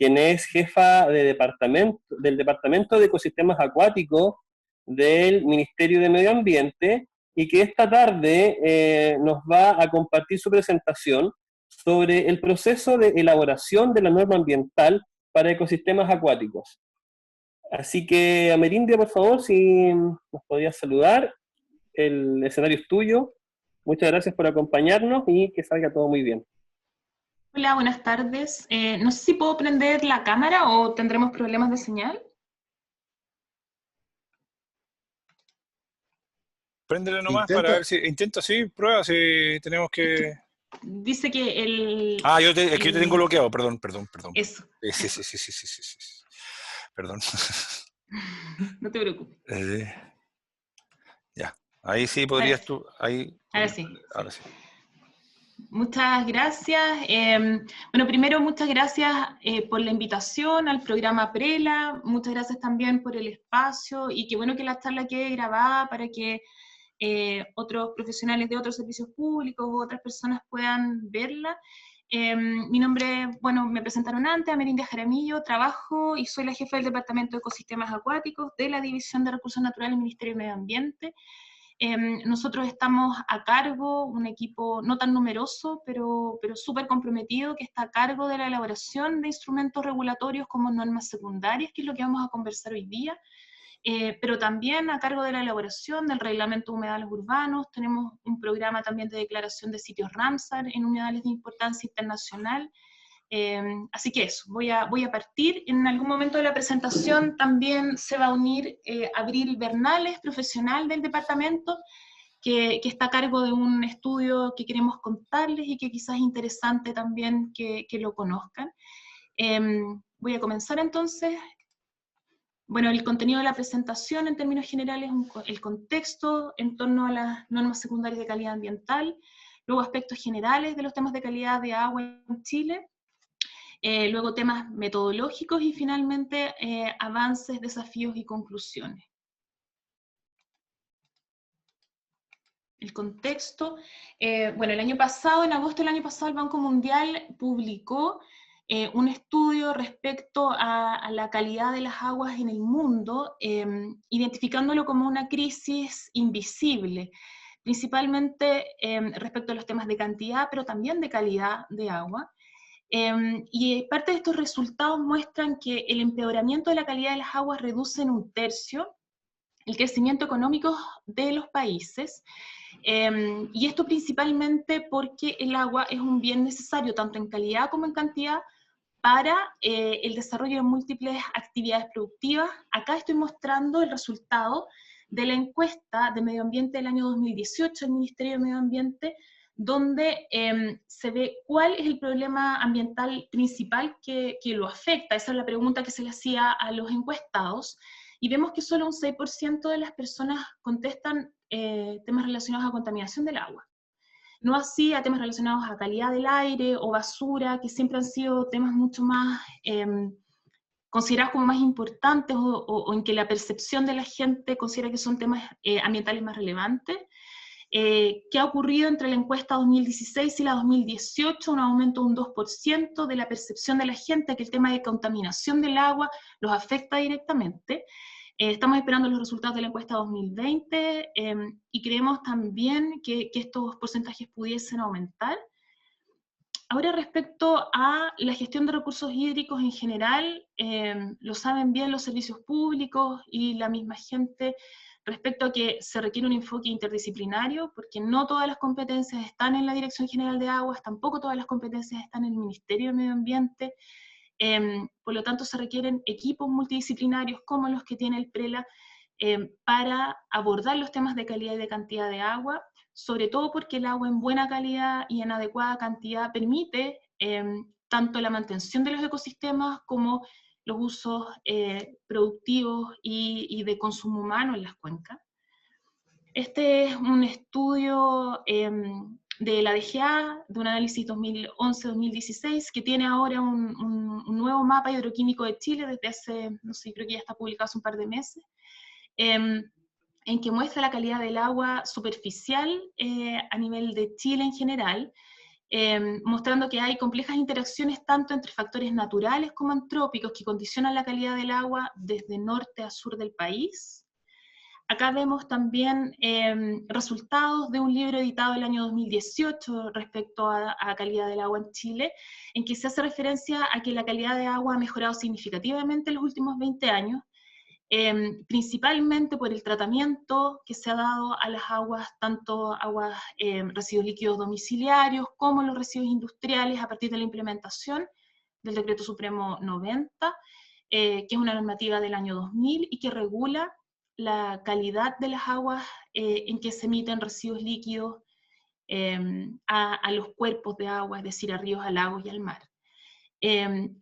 quien es jefa del Departamento de Ecosistemas Acuáticos del Ministerio de Medio Ambiente, y que esta tarde nos va a compartir su presentación sobre el proceso de elaboración de la norma ambiental para ecosistemas acuáticos. Así que, Amerindia, por favor, si nos podías saludar, el escenario es tuyo. Muchas gracias por acompañarnos y que salga todo muy bien. Hola, buenas tardes. No sé si puedo prender la cámara o tendremos problemas de señal. Préndele nomás para ver si... Intenta, sí, prueba si tenemos que... Dice que el... Ah, es que yo te tengo bloqueado, perdón. Eso. Sí. Perdón. No te preocupes. Ya, ahí sí podrías tú... Ahora sí. Ahora sí. Muchas gracias. Bueno, primero, muchas gracias por la invitación al programa Prela. Muchas gracias también por el espacio, y qué bueno que la charla quede grabada para que otros profesionales de otros servicios públicos u otras personas puedan verla. Mi nombre, bueno, me presentaron antes, Amerindia Jaramillo, trabajo y soy la jefa del Departamento de Ecosistemas Acuáticos de la División de Recursos Naturales del Ministerio de Medio Ambiente. Nosotros estamos a cargo, un equipo no tan numeroso, pero súper comprometido, que está a cargo de la elaboración de instrumentos regulatorios como normas secundarias, que es lo que vamos a conversar hoy día, pero también a cargo de la elaboración del reglamento de humedales urbanos. Tenemos un programa también de declaración de sitios Ramsar en humedales de importancia internacional. Así que eso, voy a partir. En algún momento de la presentación también se va a unir Abril Bernales, profesional del departamento, que está a cargo de un estudio que queremos contarles y que quizás es interesante también que lo conozcan. Voy a comenzar entonces. Bueno, el contenido de la presentación en términos generales, el contexto en torno a las normas secundarias de calidad ambiental, luego aspectos generales de los temas de calidad de agua en Chile, luego temas metodológicos y finalmente avances, desafíos y conclusiones. El contexto, bueno, el año pasado, en agosto del año pasado, el Banco Mundial publicó un estudio respecto a la calidad de las aguas en el mundo, identificándolo como una crisis invisible, principalmente respecto a los temas de cantidad, pero también de calidad de agua. Y parte de estos resultados muestran que el empeoramiento de la calidad de las aguas reduce en 1/3 el crecimiento económico de los países, y esto principalmente porque el agua es un bien necesario, tanto en calidad como en cantidad, para el desarrollo de múltiples actividades productivas. Acá estoy mostrando el resultado de la encuesta de medio ambiente del año 2018 del Ministerio de Medio Ambiente, donde se ve cuál es el problema ambiental principal que lo afecta. Esa es la pregunta que se le hacía a los encuestados, y vemos que solo un 6% de las personas contestan temas relacionados a contaminación del agua. No así a temas relacionados a calidad del aire o basura, que siempre han sido temas mucho más considerados como más importantes, o en que la percepción de la gente considera que son temas ambientales más relevantes. ¿Qué ha ocurrido entre la encuesta 2016 y la 2018? Un aumento de un 2% de la percepción de la gente que el tema de contaminación del agua los afecta directamente. Estamos esperando los resultados de la encuesta 2020 y creemos también que estos porcentajes pudiesen aumentar. Ahora, respecto a la gestión de recursos hídricos en general, lo saben bien los servicios públicos y la misma gente, respecto a que se requiere un enfoque interdisciplinario, porque no todas las competencias están en la Dirección General de Aguas, tampoco todas las competencias están en el Ministerio de Medio Ambiente. Por lo tanto, se requieren equipos multidisciplinarios como los que tiene el PRELA para abordar los temas de calidad y de cantidad de agua, sobre todo porque el agua en buena calidad y en adecuada cantidad permite tanto la mantención de los ecosistemas como los usos productivos y de consumo humano en las cuencas. Este es un estudio de la DGA, de un análisis 2011-2016, que tiene ahora un nuevo mapa hidroquímico de Chile desde hace, no sé, creo que ya está publicado hace un par de meses, en que muestra la calidad del agua superficial a nivel de Chile en general, mostrando que hay complejas interacciones tanto entre factores naturales como antrópicos que condicionan la calidad del agua desde norte a sur del país. Acá vemos también resultados de un libro editado el año 2018 respecto a calidad del agua en Chile, en que se hace referencia a que la calidad de agua ha mejorado significativamente en los últimos 20 años, principalmente por el tratamiento que se ha dado a las aguas, tanto aguas, residuos líquidos domiciliarios, como los residuos industriales a partir de la implementación del Decreto Supremo 90, que es una normativa del año 2000 y que regula la calidad de las aguas en que se emiten residuos líquidos a los cuerpos de agua, es decir, a ríos, a lagos y al mar.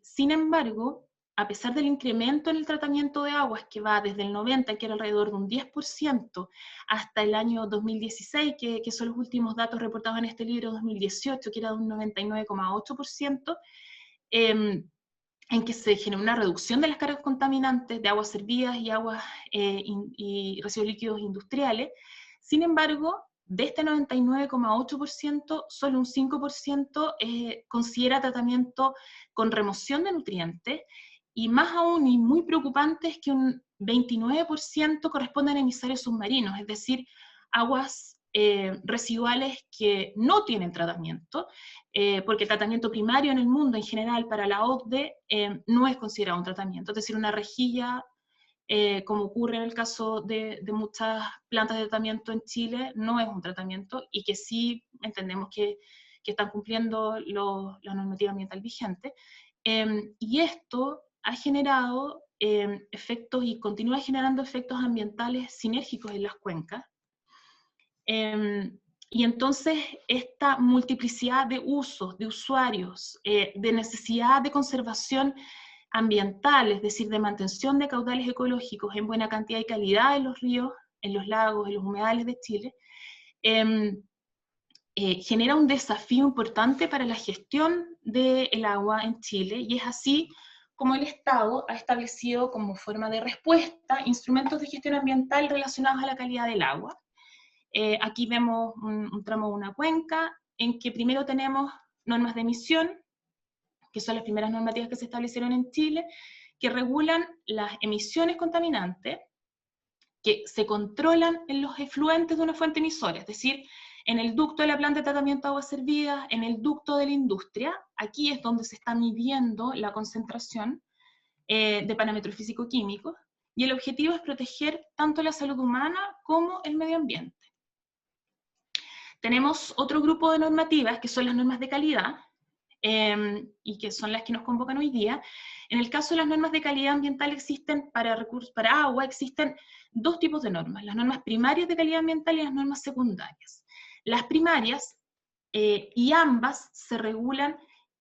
Sin embargo, a pesar del incremento en el tratamiento de aguas, que va desde el 90, que era alrededor de un 10%, hasta el año 2016, que son los últimos datos reportados en este libro, 2018, que era de un 99,8%, en que se generó una reducción de las cargas contaminantes de aguas servidas y aguas y residuos líquidos industriales. Sin embargo, de este 99,8%, solo un 5% considera tratamiento con remoción de nutrientes, y más aún, y muy preocupante, es que un 29% corresponden a emisarios submarinos, es decir, aguas residuales que no tienen tratamiento, porque el tratamiento primario en el mundo en general para la OCDE no es considerado un tratamiento, es decir, una rejilla, como ocurre en el caso de muchas plantas de tratamiento en Chile, no es un tratamiento, y que sí entendemos que están cumpliendo la normativa ambiental vigente, y esto ha generado efectos y continúa generando efectos ambientales sinérgicos en las cuencas. Y entonces esta multiplicidad de usos, de usuarios, de necesidad de conservación ambiental, es decir, de mantención de caudales ecológicos en buena cantidad y calidad en los ríos, en los lagos, en los humedales de Chile, genera un desafío importante para la gestión del agua en Chile, y es así como el Estado ha establecido como forma de respuesta instrumentos de gestión ambiental relacionados a la calidad del agua. Aquí vemos un tramo de una cuenca, en que primero tenemos normas de emisión, que son las primeras normativas que se establecieron en Chile, que regulan las emisiones contaminantes, que se controlan en los efluentes de una fuente emisora, es decir, en el ducto de la planta de tratamiento de aguas servidas, en el ducto de la industria. Aquí es donde se está midiendo la concentración de parámetros físico-químicos, y el objetivo es proteger tanto la salud humana como el medio ambiente. Tenemos otro grupo de normativas, que son las normas de calidad, y que son las que nos convocan hoy día. En el caso de las normas de calidad ambiental existen para agua, existen dos tipos de normas: las normas primarias de calidad ambiental y las normas secundarias. Las primarias, y ambas se regulan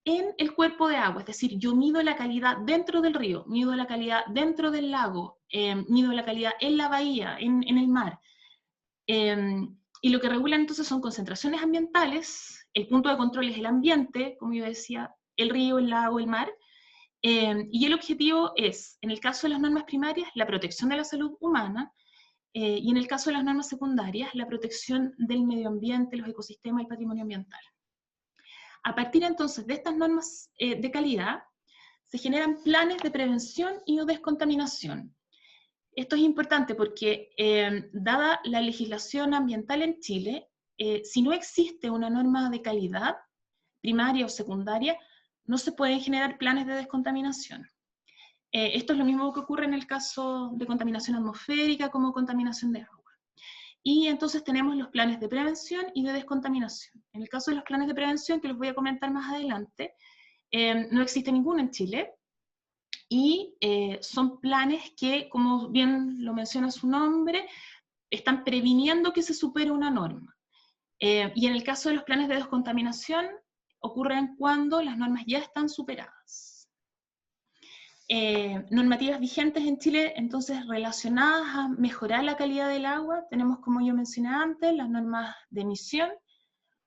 en el cuerpo de agua, es decir, yo mido la calidad dentro del río, mido la calidad dentro del lago, mido la calidad en la bahía, en el mar. Y lo que regulan entonces son concentraciones ambientales. El punto de control es el ambiente, como yo decía, el río, el lago, el mar, y el objetivo es, en el caso de las normas primarias, la protección de la salud humana, y en el caso de las normas secundarias, la protección del medio ambiente, los ecosistemas y el patrimonio ambiental. A partir entonces de estas normas de calidad, se generan planes de prevención y o descontaminación. Esto es importante porque, dada la legislación ambiental en Chile, si no existe una norma de calidad, primaria o secundaria, no se pueden generar planes de descontaminación. Esto es lo mismo que ocurre en el caso de contaminación atmosférica como contaminación de agua. Y entonces tenemos los planes de prevención y de descontaminación. En el caso de los planes de prevención, que los voy a comentar más adelante, no existe ninguno en Chile, y son planes que, como bien lo menciona su nombre, están previniendo que se supere una norma. Y en el caso de los planes de descontaminación, ocurren cuando las normas ya están superadas. Normativas vigentes en Chile, entonces, relacionadas a mejorar la calidad del agua, tenemos, como yo mencioné antes, las normas de emisión,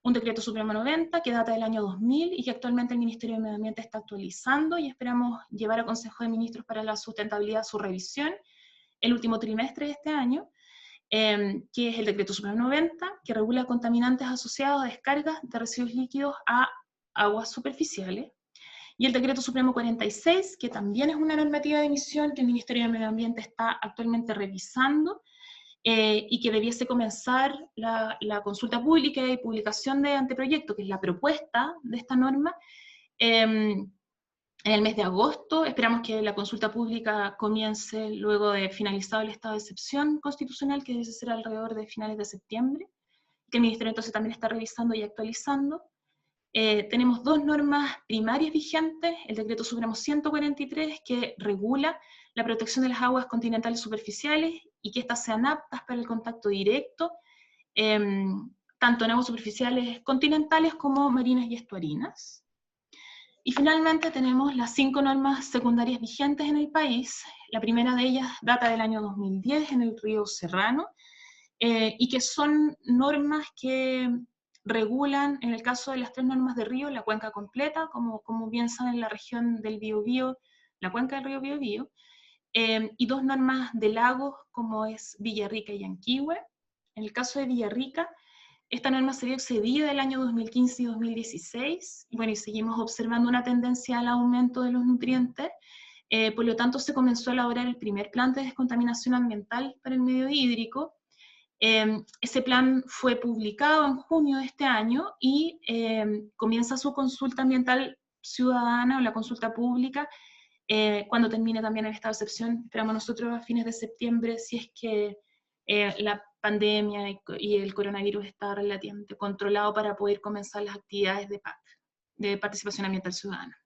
un decreto supremo 90 que data del año 2000 y que actualmente el Ministerio de Medio Ambiente está actualizando, y esperamos llevar al Consejo de Ministros para la Sustentabilidad su revisión el último trimestre de este año. que es el Decreto Supremo 90, que regula contaminantes asociados a descargas de residuos líquidos a aguas superficiales, y el Decreto Supremo 46, que también es una normativa de emisión que el Ministerio de Medio Ambiente está actualmente revisando, y que debiese comenzar la consulta pública y publicación de anteproyecto, que es la propuesta de esta norma, en el mes de agosto. Esperamos que la consulta pública comience luego de finalizado el estado de excepción constitucional, que debe ser alrededor de finales de septiembre, que el Ministerio entonces también está revisando y actualizando. Tenemos dos normas primarias vigentes, el Decreto Supremo 143, que regula la protección de las aguas continentales superficiales y que éstas sean aptas para el contacto directo, tanto en aguas superficiales continentales como marinas y estuarinas. Y finalmente tenemos las 5 normas secundarias vigentes en el país. La primera de ellas data del año 2010 en el río Serrano, y que son normas que regulan, en el caso de las 3 normas de río, la cuenca completa, como bien saben, en la región del Biobío, la cuenca del río Biobío, y 2 normas de lagos, como es Villarrica y Yanquihue. En el caso de Villarrica, esta norma se vio excedida el año 2015 y 2016, y bueno, y seguimos observando una tendencia al aumento de los nutrientes, por lo tanto se comenzó a elaborar el primer plan de descontaminación ambiental para el medio hídrico. Ese plan fue publicado en junio de este año y comienza su consulta ambiental ciudadana o la consulta pública cuando termine también el estado de excepción. Esperamos nosotros a fines de septiembre, si es que la pandemia y el coronavirus está relativamente controlado, para poder comenzar las actividades de PAC, de participación ambiental ciudadana.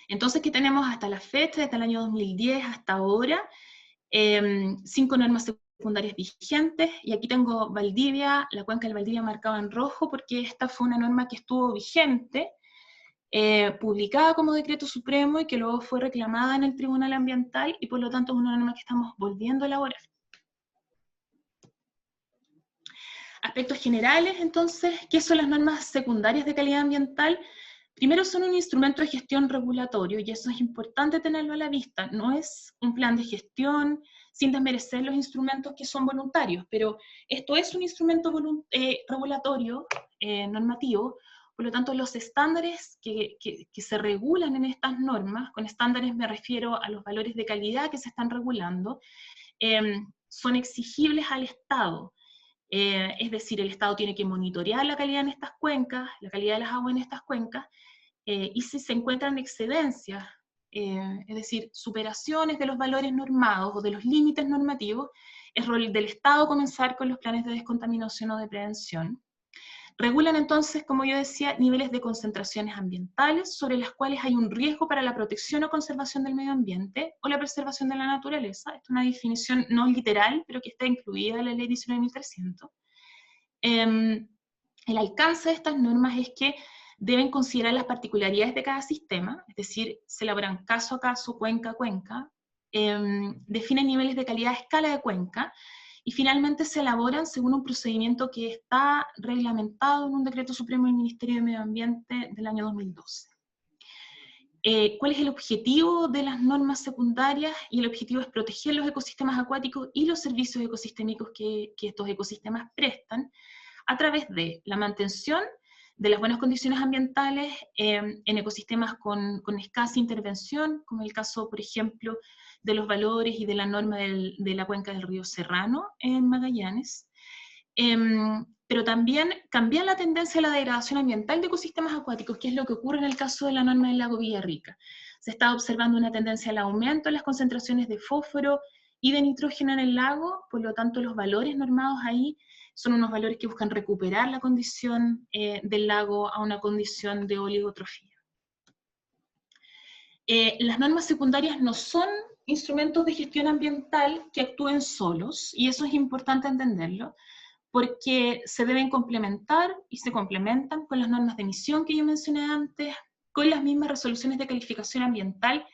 Entonces, ¿qué tenemos hasta la fecha? Desde el año 2010 hasta ahora, 5 normas secundarias vigentes, y aquí tengo Valdivia, la cuenca del Valdivia marcada en rojo, porque esta fue una norma que estuvo vigente, publicada como decreto supremo, y que luego fue reclamada en el Tribunal Ambiental, y por lo tanto es una norma que estamos volviendo a elaborar. Aspectos generales, entonces, ¿qué son las normas secundarias de calidad ambiental? Primero, son un instrumento de gestión regulatorio, y eso es importante tenerlo a la vista. No es un plan de gestión, sin desmerecer los instrumentos que son voluntarios, pero esto es un instrumento regulatorio, normativo. Por lo tanto, los estándares que se regulan en estas normas, con estándares me refiero a los valores de calidad que se están regulando, son exigibles al Estado. Es decir, el Estado tiene que monitorear la calidad en estas cuencas, la calidad de las aguas en estas cuencas, y si se encuentran excedencias, es decir, superaciones de los valores normados o de los límites normativos, es rol del Estado comenzar con los planes de descontaminación o de prevención. Regulan entonces, como yo decía, niveles de concentraciones ambientales sobre las cuales hay un riesgo para la protección o conservación del medio ambiente o la preservación de la naturaleza. Esta es una definición no literal, pero que está incluida en la ley 19.300. El alcance de estas normas es que deben considerar las particularidades de cada sistema, es decir, se elaboran caso a caso, cuenca a cuenca, definen niveles de calidad a escala de cuenca, y finalmente se elaboran según un procedimiento que está reglamentado en un decreto supremo del Ministerio de Medio Ambiente del año 2012. ¿Cuál es el objetivo de las normas secundarias? Y el objetivo es proteger los ecosistemas acuáticos y los servicios ecosistémicos que estos ecosistemas prestan, a través de la mantención de las buenas condiciones ambientales en ecosistemas con escasa intervención, como el caso, por ejemplo, de los valores y de la norma de la cuenca del río Serrano en Magallanes, pero también cambiar la tendencia a la degradación ambiental de ecosistemas acuáticos, que es lo que ocurre en el caso de la norma del lago Villarrica. Se está observando una tendencia al aumento en las concentraciones de fósforo y de nitrógeno en el lago, por lo tanto los valores normados ahí son unos valores que buscan recuperar la condición del lago a una condición de oligotrofía. Las normas secundarias no son instrumentos de gestión ambiental que actúen solos, y eso es importante entenderlo, porque se deben complementar y se complementan con las normas de emisión que yo mencioné antes, con las mismas resoluciones de calificación ambiental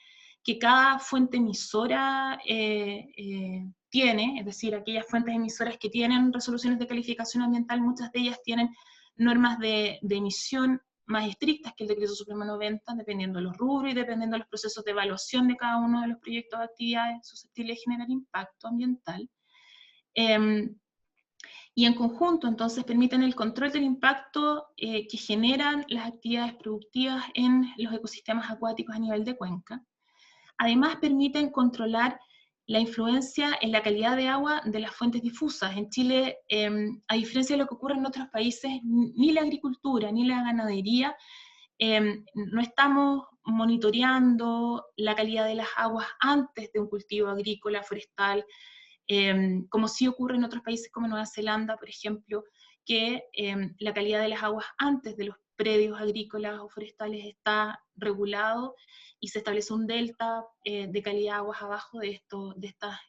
que cada fuente emisora tiene, es decir, aquellas fuentes emisoras que tienen resoluciones de calificación ambiental, muchas de ellas tienen normas de emisión más estrictas que el Decreto Supremo 90, dependiendo de los rubros y dependiendo de los procesos de evaluación de cada uno de los proyectos de actividades susceptibles de generar impacto ambiental. Y en conjunto, entonces, permiten el control del impacto que generan las actividades productivas en los ecosistemas acuáticos a nivel de cuenca. Además, permiten controlar la influencia en la calidad de agua de las fuentes difusas. En Chile, a diferencia de lo que ocurre en otros países, ni la agricultura ni la ganadería no estamos monitoreando la calidad de las aguas antes de un cultivo agrícola, forestal, como sí ocurre en otros países como Nueva Zelanda, por ejemplo, que la calidad de las aguas antes de los predios agrícolas o forestales está regulado y se establece un delta de calidad de aguas abajo de estas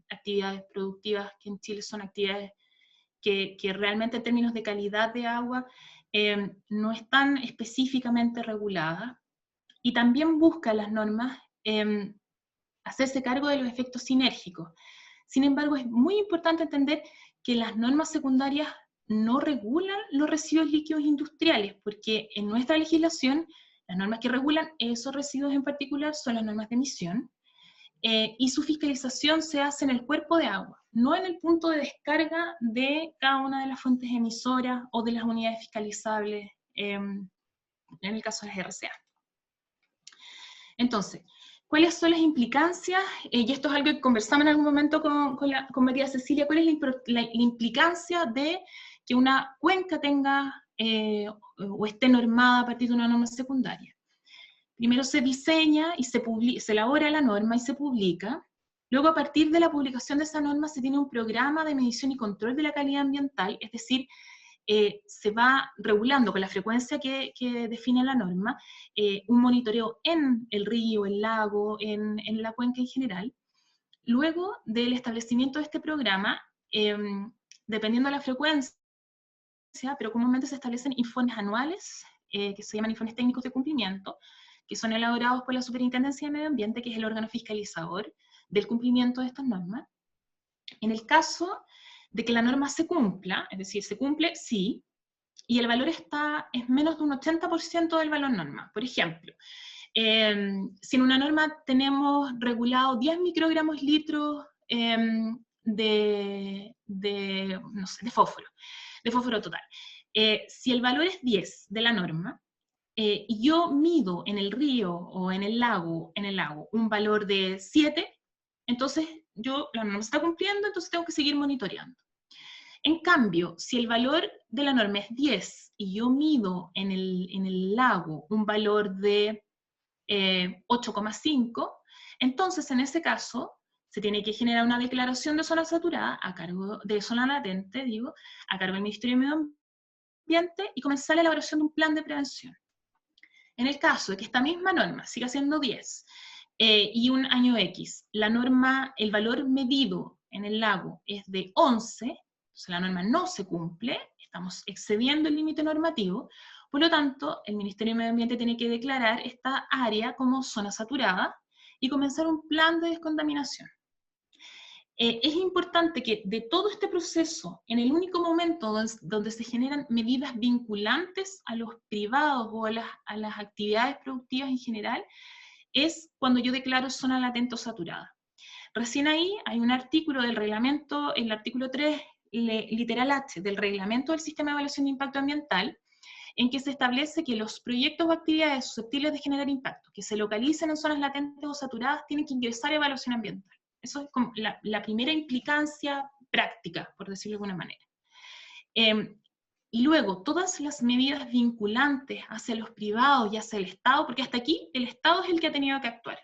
actividades productivas, que en Chile son actividades que realmente en términos de calidad de agua no están específicamente reguladas. Y también busca las normas hacerse cargo de los efectos sinérgicos. Sin embargo, es muy importante entender que las normas secundarias no regulan los residuos líquidos industriales, porque en nuestra legislación, las normas que regulan esos residuos en particular son las normas de emisión, y su fiscalización se hace en el cuerpo de agua, no en el punto de descarga de cada una de las fuentes emisoras o de las unidades fiscalizables, en el caso de las RCA. Entonces, ¿cuáles son las implicancias? Y esto es algo que conversamos en algún momento con María Cecilia. ¿Cuál es la implicancia de que una cuenca tenga o esté normada a partir de una norma secundaria? Primero se diseña y se elabora la norma y se publica. Luego, a partir de la publicación de esa norma, se tiene un programa de medición y control de la calidad ambiental, es decir, se va regulando con la frecuencia que define la norma, un monitoreo en el río, el lago, en la cuenca en general. Luego del establecimiento de este programa, dependiendo de la frecuencia, pero comúnmente se establecen informes anuales, que se llaman informes técnicos de cumplimiento, que son elaborados por la Superintendencia de Medio Ambiente, que es el órgano fiscalizador del cumplimiento de estas normas. En el caso de que la norma se cumpla, es decir, se cumple, sí, y el valor es menos de un 80% del valor norma. Por ejemplo, si en una norma tenemos regulado 10 microgramos litros de fósforo total. Si el valor es 10 de la norma, y yo mido en el río o en el lago un valor de 7, entonces la norma se está cumpliendo, entonces tengo que seguir monitoreando. En cambio, si el valor de la norma es 10 y yo mido en el lago un valor de 8,5, entonces en ese caso se tiene que generar una declaración de zona saturada, de zona latente, a cargo del Ministerio de Medio Ambiente, y comenzar la elaboración de un plan de prevención. En el caso de que esta misma norma siga siendo 10 y un año X, el valor medido en el lago es de 11, entonces la norma no se cumple, estamos excediendo el límite normativo, por lo tanto, el Ministerio de Medio Ambiente tiene que declarar esta área como zona saturada y comenzar un plan de descontaminación. Es importante que de todo este proceso, en el único momento donde se generan medidas vinculantes a los privados o a las actividades productivas en general, es cuando yo declaro zona latente o saturada. Recién ahí hay un artículo del reglamento, el artículo 3, literal H, del reglamento del Sistema de Evaluación de Impacto Ambiental, en que se establece que los proyectos o actividades susceptibles de generar impacto, que se localicen en zonas latentes o saturadas, tienen que ingresar a evaluación ambiental. Eso es como la primera implicancia práctica, por decirlo de alguna manera. Y luego, todas las medidas vinculantes hacia los privados y hacia el Estado, porque hasta aquí el Estado es el que ha tenido que actuar.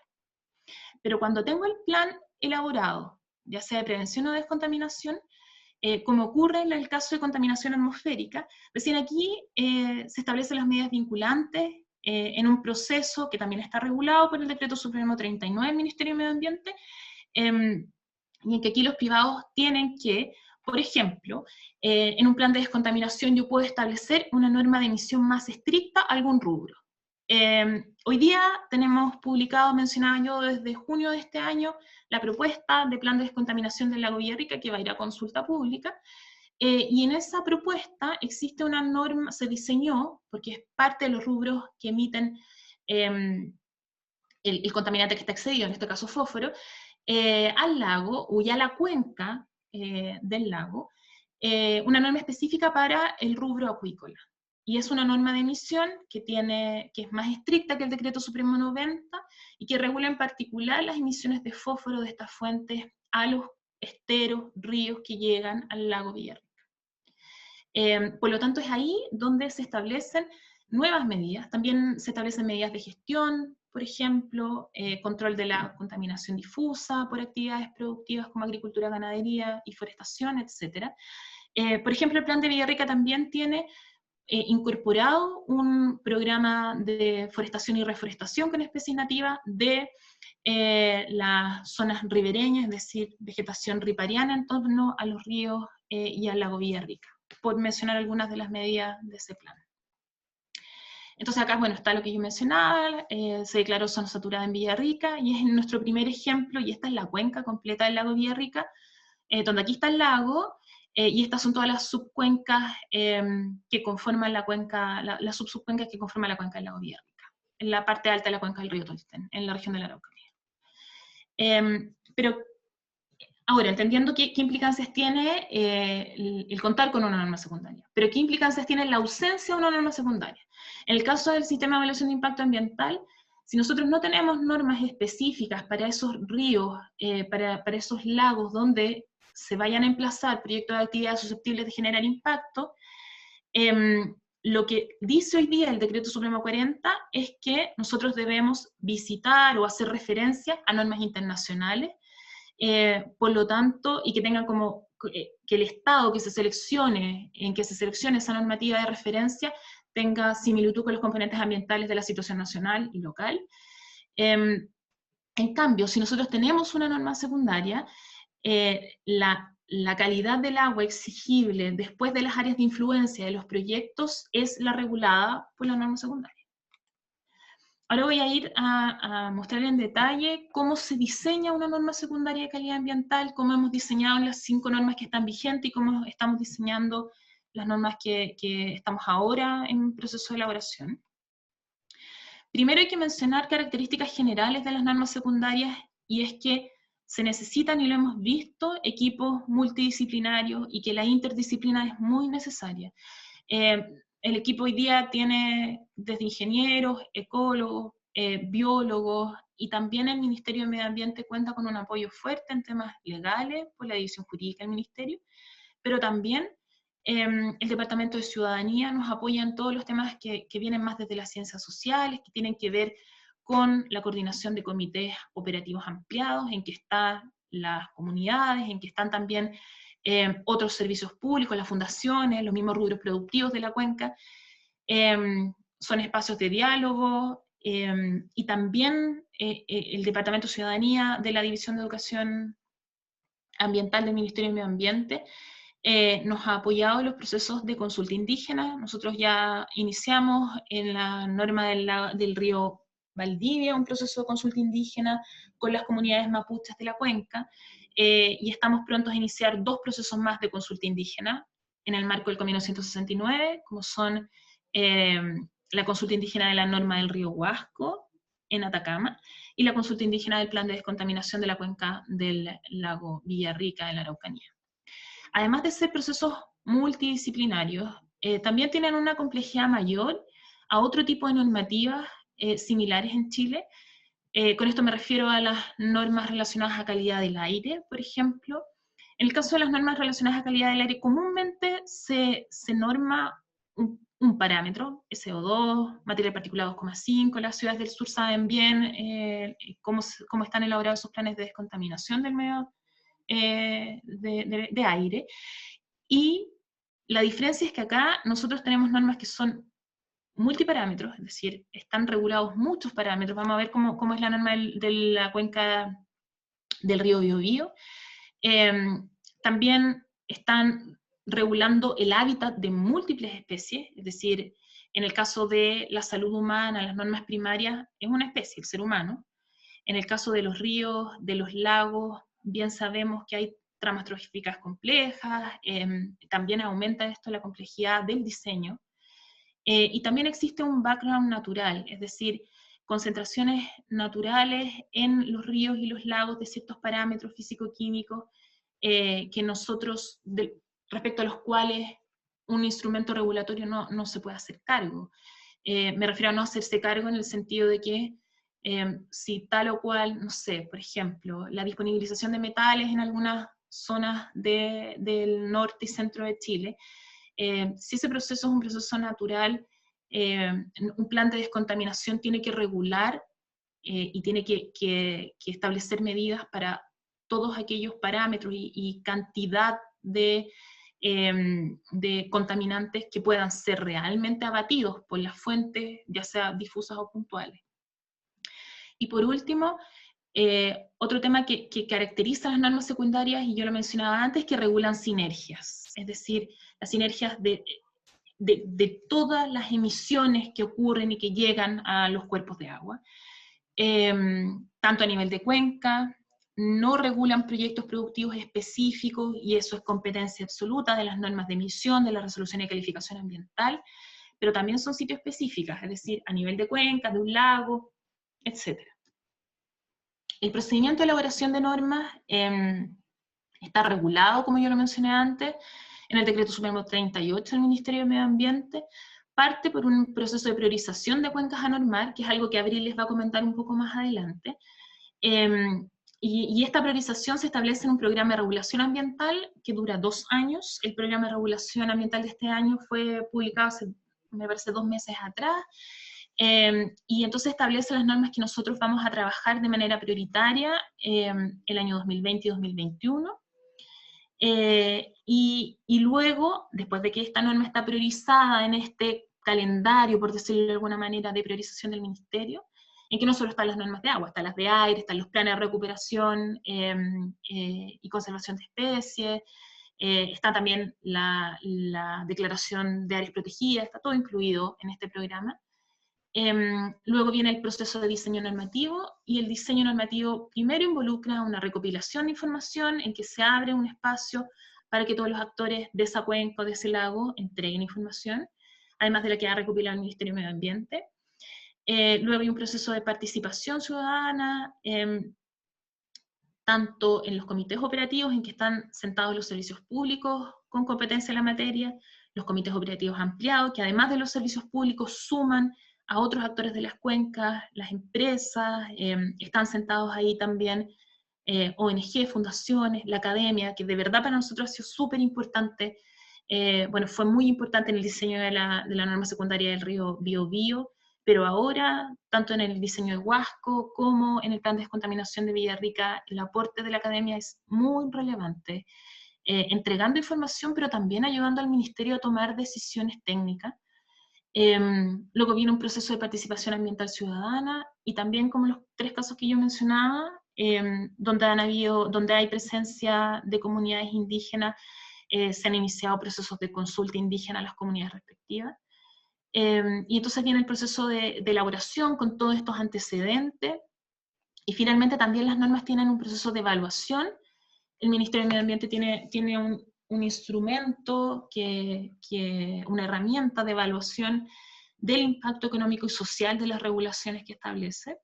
Pero cuando tengo el plan elaborado, ya sea de prevención o de descontaminación, como ocurre en el caso de contaminación atmosférica, recién aquí se establecen las medidas vinculantes en un proceso que también está regulado por el Decreto Supremo 39 del Ministerio de Medio Ambiente, y en que aquí los privados tienen que, por ejemplo, en un plan de descontaminación yo puedo establecer una norma de emisión más estricta a algún rubro. Hoy día tenemos publicado, mencionaba yo, desde junio de este año, la propuesta de plan de descontaminación del lago Villarrica, que va a ir a consulta pública, y en esa propuesta existe una norma, se diseñó, porque es parte de los rubros que emiten el contaminante que está excedido, en este caso fósforo, al lago o ya a la cuenca, del lago, una norma específica para el rubro acuícola. Y es una norma de emisión que es más estricta que el Decreto Supremo 90 y que regula en particular las emisiones de fósforo de estas fuentes a los esteros, ríos que llegan al lago Villarrica. Por lo tanto, es ahí donde se establecen nuevas medidas. También se establecen medidas de gestión, por ejemplo, control de la contaminación difusa por actividades productivas como agricultura, ganadería y forestación, etc. Por ejemplo, el Plan de Villarrica también tiene incorporado un programa de forestación y reforestación con especies nativas de las zonas ribereñas, es decir, vegetación ripariana en torno a los ríos y al lago Villarrica, por mencionar algunas de las medidas de ese plan. Entonces acá, bueno, está lo que yo mencionaba, se declaró zona saturada en Villarrica, y es nuestro primer ejemplo, y esta es la cuenca completa del lago Villarrica, donde aquí está el lago, y estas son todas las subcuencas que conforman la cuenca, las subcuencas que conforman la cuenca del lago Villarrica, en la parte alta de la cuenca del río Tolten, en la región de la Araucanía. Pero ahora, entendiendo qué implicancias tiene el contar con una norma secundaria, pero qué implicancias tiene la ausencia de una norma secundaria. En el caso del sistema de evaluación de impacto ambiental, si nosotros no tenemos normas específicas para esos ríos, para esos lagos donde se vayan a emplazar proyectos de actividades susceptibles de generar impacto, lo que dice hoy día el Decreto Supremo 40 es que nosotros debemos visitar o hacer referencia a normas internacionales, por lo tanto, y que tengan como que el Estado que se seleccione, en que se seleccione esa normativa de referencia, tenga similitud con los componentes ambientales de la situación nacional y local. En cambio, si nosotros tenemos una norma secundaria, la calidad del agua exigible después de las áreas de influencia de los proyectos es la regulada por la norma secundaria. Ahora voy a ir a mostrar en detalle cómo se diseña una norma secundaria de calidad ambiental, cómo hemos diseñado las 5 normas que están vigentes y cómo estamos diseñando las normas que estamos ahora en proceso de elaboración. Primero hay que mencionar características generales de las normas secundarias, y es que se necesitan, y lo hemos visto, equipos multidisciplinarios y que la interdisciplina es muy necesaria. El equipo hoy día tiene desde ingenieros, ecólogos, biólogos, y también el Ministerio de Medio Ambiente cuenta con un apoyo fuerte en temas legales por la división jurídica del Ministerio, pero también el Departamento de Ciudadanía nos apoya en todos los temas que vienen más desde las ciencias sociales, que tienen que ver con la coordinación de comités operativos ampliados, en que están las comunidades, en que están también otros servicios públicos, las fundaciones, los mismos rubros productivos de la cuenca. Son espacios de diálogo, y también el Departamento de Ciudadanía de la División de Educación Ambiental del Ministerio de Medio Ambiente nos ha apoyado en los procesos de consulta indígena. Nosotros ya iniciamos en la norma del río Valdivia un proceso de consulta indígena con las comunidades mapuches de la cuenca, y estamos prontos a iniciar 2 procesos más de consulta indígena en el marco del Convenio 169, como son la consulta indígena de la norma del río Huasco, en Atacama, y la consulta indígena del plan de descontaminación de la cuenca del lago Villarrica, en la Araucanía. Además de ser procesos multidisciplinarios, también tienen una complejidad mayor a otro tipo de normativas similares en Chile. Con esto me refiero a las normas relacionadas a calidad del aire, por ejemplo. En el caso de las normas relacionadas a calidad del aire, comúnmente se norma un parámetro, SO2, materia particulada 2,5, las ciudades del sur saben bien cómo están elaborados sus planes de descontaminación del medio de aire, y la diferencia es que acá nosotros tenemos normas que son multiparámetros, es decir, están regulados muchos parámetros. Vamos a ver cómo es la norma de la cuenca del río Biobío. También están regulando el hábitat de múltiples especies, es decir, en el caso de la salud humana, las normas primarias, es una especie, el ser humano. En el caso de los ríos, de los lagos, bien sabemos que hay tramas tróficas complejas, también aumenta esto la complejidad del diseño, y también existe un background natural, es decir, concentraciones naturales en los ríos y los lagos de ciertos parámetros físico-químicos que nosotros, respecto a los cuales un instrumento regulatorio no se puede hacer cargo. Me refiero a no hacerse cargo en el sentido de que si tal o cual, no sé, por ejemplo, la disponibilización de metales en algunas zonas del norte y centro de Chile, si ese proceso es un proceso natural, un plan de descontaminación tiene que regular y tiene que establecer medidas para todos aquellos parámetros y cantidad de contaminantes que puedan ser realmente abatidos por las fuentes, ya sea difusas o puntuales. Y por último, otro tema que caracteriza las normas secundarias, y yo lo mencionaba antes, que regulan sinergias, es decir, las sinergias de todas las emisiones que ocurren y que llegan a los cuerpos de agua, tanto a nivel de cuenca, no regulan proyectos productivos específicos, y eso es competencia absoluta de las normas de emisión, de la resolución de calificación ambiental, pero también son sitios específicos, es decir, a nivel de cuenca, de un lago, etc. El procedimiento de elaboración de normas está regulado, como yo lo mencioné antes, en el Decreto Supremo 38 del Ministerio de Medio Ambiente. Parte por un proceso de priorización de cuencas a normar, que es algo que Abril les va a comentar un poco más adelante. Y esta priorización se establece en un programa de regulación ambiental que dura 2 años. El programa de regulación ambiental de este año fue publicado hace, me parece, 2 meses atrás. Y entonces establece las normas que nosotros vamos a trabajar de manera prioritaria el año 2020 y 2021. Y luego, después de que esta norma está priorizada en este calendario, por decirlo de alguna manera, de priorización del Ministerio, en que no solo están las normas de agua, están las de aire, están los planes de recuperación y conservación de especies, está también la declaración de áreas protegidas, está todo incluido en este programa. Luego viene el proceso de diseño normativo, y el diseño normativo primero involucra una recopilación de información en que se abre un espacio para que todos los actores de esa cuenca o de ese lago entreguen información, además de la que ha recopilado el Ministerio de Medio Ambiente. Luego hay un proceso de participación ciudadana, tanto en los comités operativos en que están sentados los servicios públicos con competencia en la materia, los comités operativos ampliados, que además de los servicios públicos suman a otros actores de las cuencas, las empresas, están sentados ahí también ONG, fundaciones, la academia, que de verdad para nosotros ha sido súper importante. Bueno, fue muy importante en el diseño de la norma secundaria del río Biobío, pero ahora, tanto en el diseño de Huasco como en el plan de descontaminación de Villarrica, el aporte de la academia es muy relevante, entregando información, pero también ayudando al Ministerio a tomar decisiones técnicas. Luego viene un proceso de participación ambiental ciudadana, y también, como los 3 casos que yo mencionaba, donde hay presencia de comunidades indígenas, se han iniciado procesos de consulta indígena a las comunidades respectivas. Y entonces viene el proceso de elaboración con todos estos antecedentes, y finalmente también las normas tienen un proceso de evaluación. El Ministerio de Medio Ambiente tiene un instrumento, una herramienta de evaluación del impacto económico y social de las regulaciones que establece.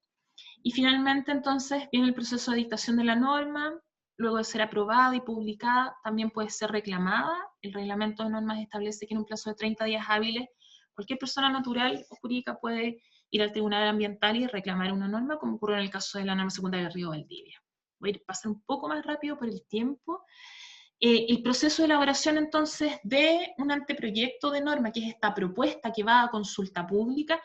Y finalmente entonces viene el proceso de dictación de la norma. Luego de ser aprobada y publicada, también puede ser reclamada. El reglamento de normas establece que en un plazo de 30 días hábiles, cualquier persona natural o jurídica puede ir al Tribunal Ambiental y reclamar una norma, como ocurrió en el caso de la norma secundaria del río Valdivia. Voy a pasar un poco más rápido por el tiempo. El proceso de elaboración entonces de un anteproyecto de norma, que es esta propuesta que va a consulta pública,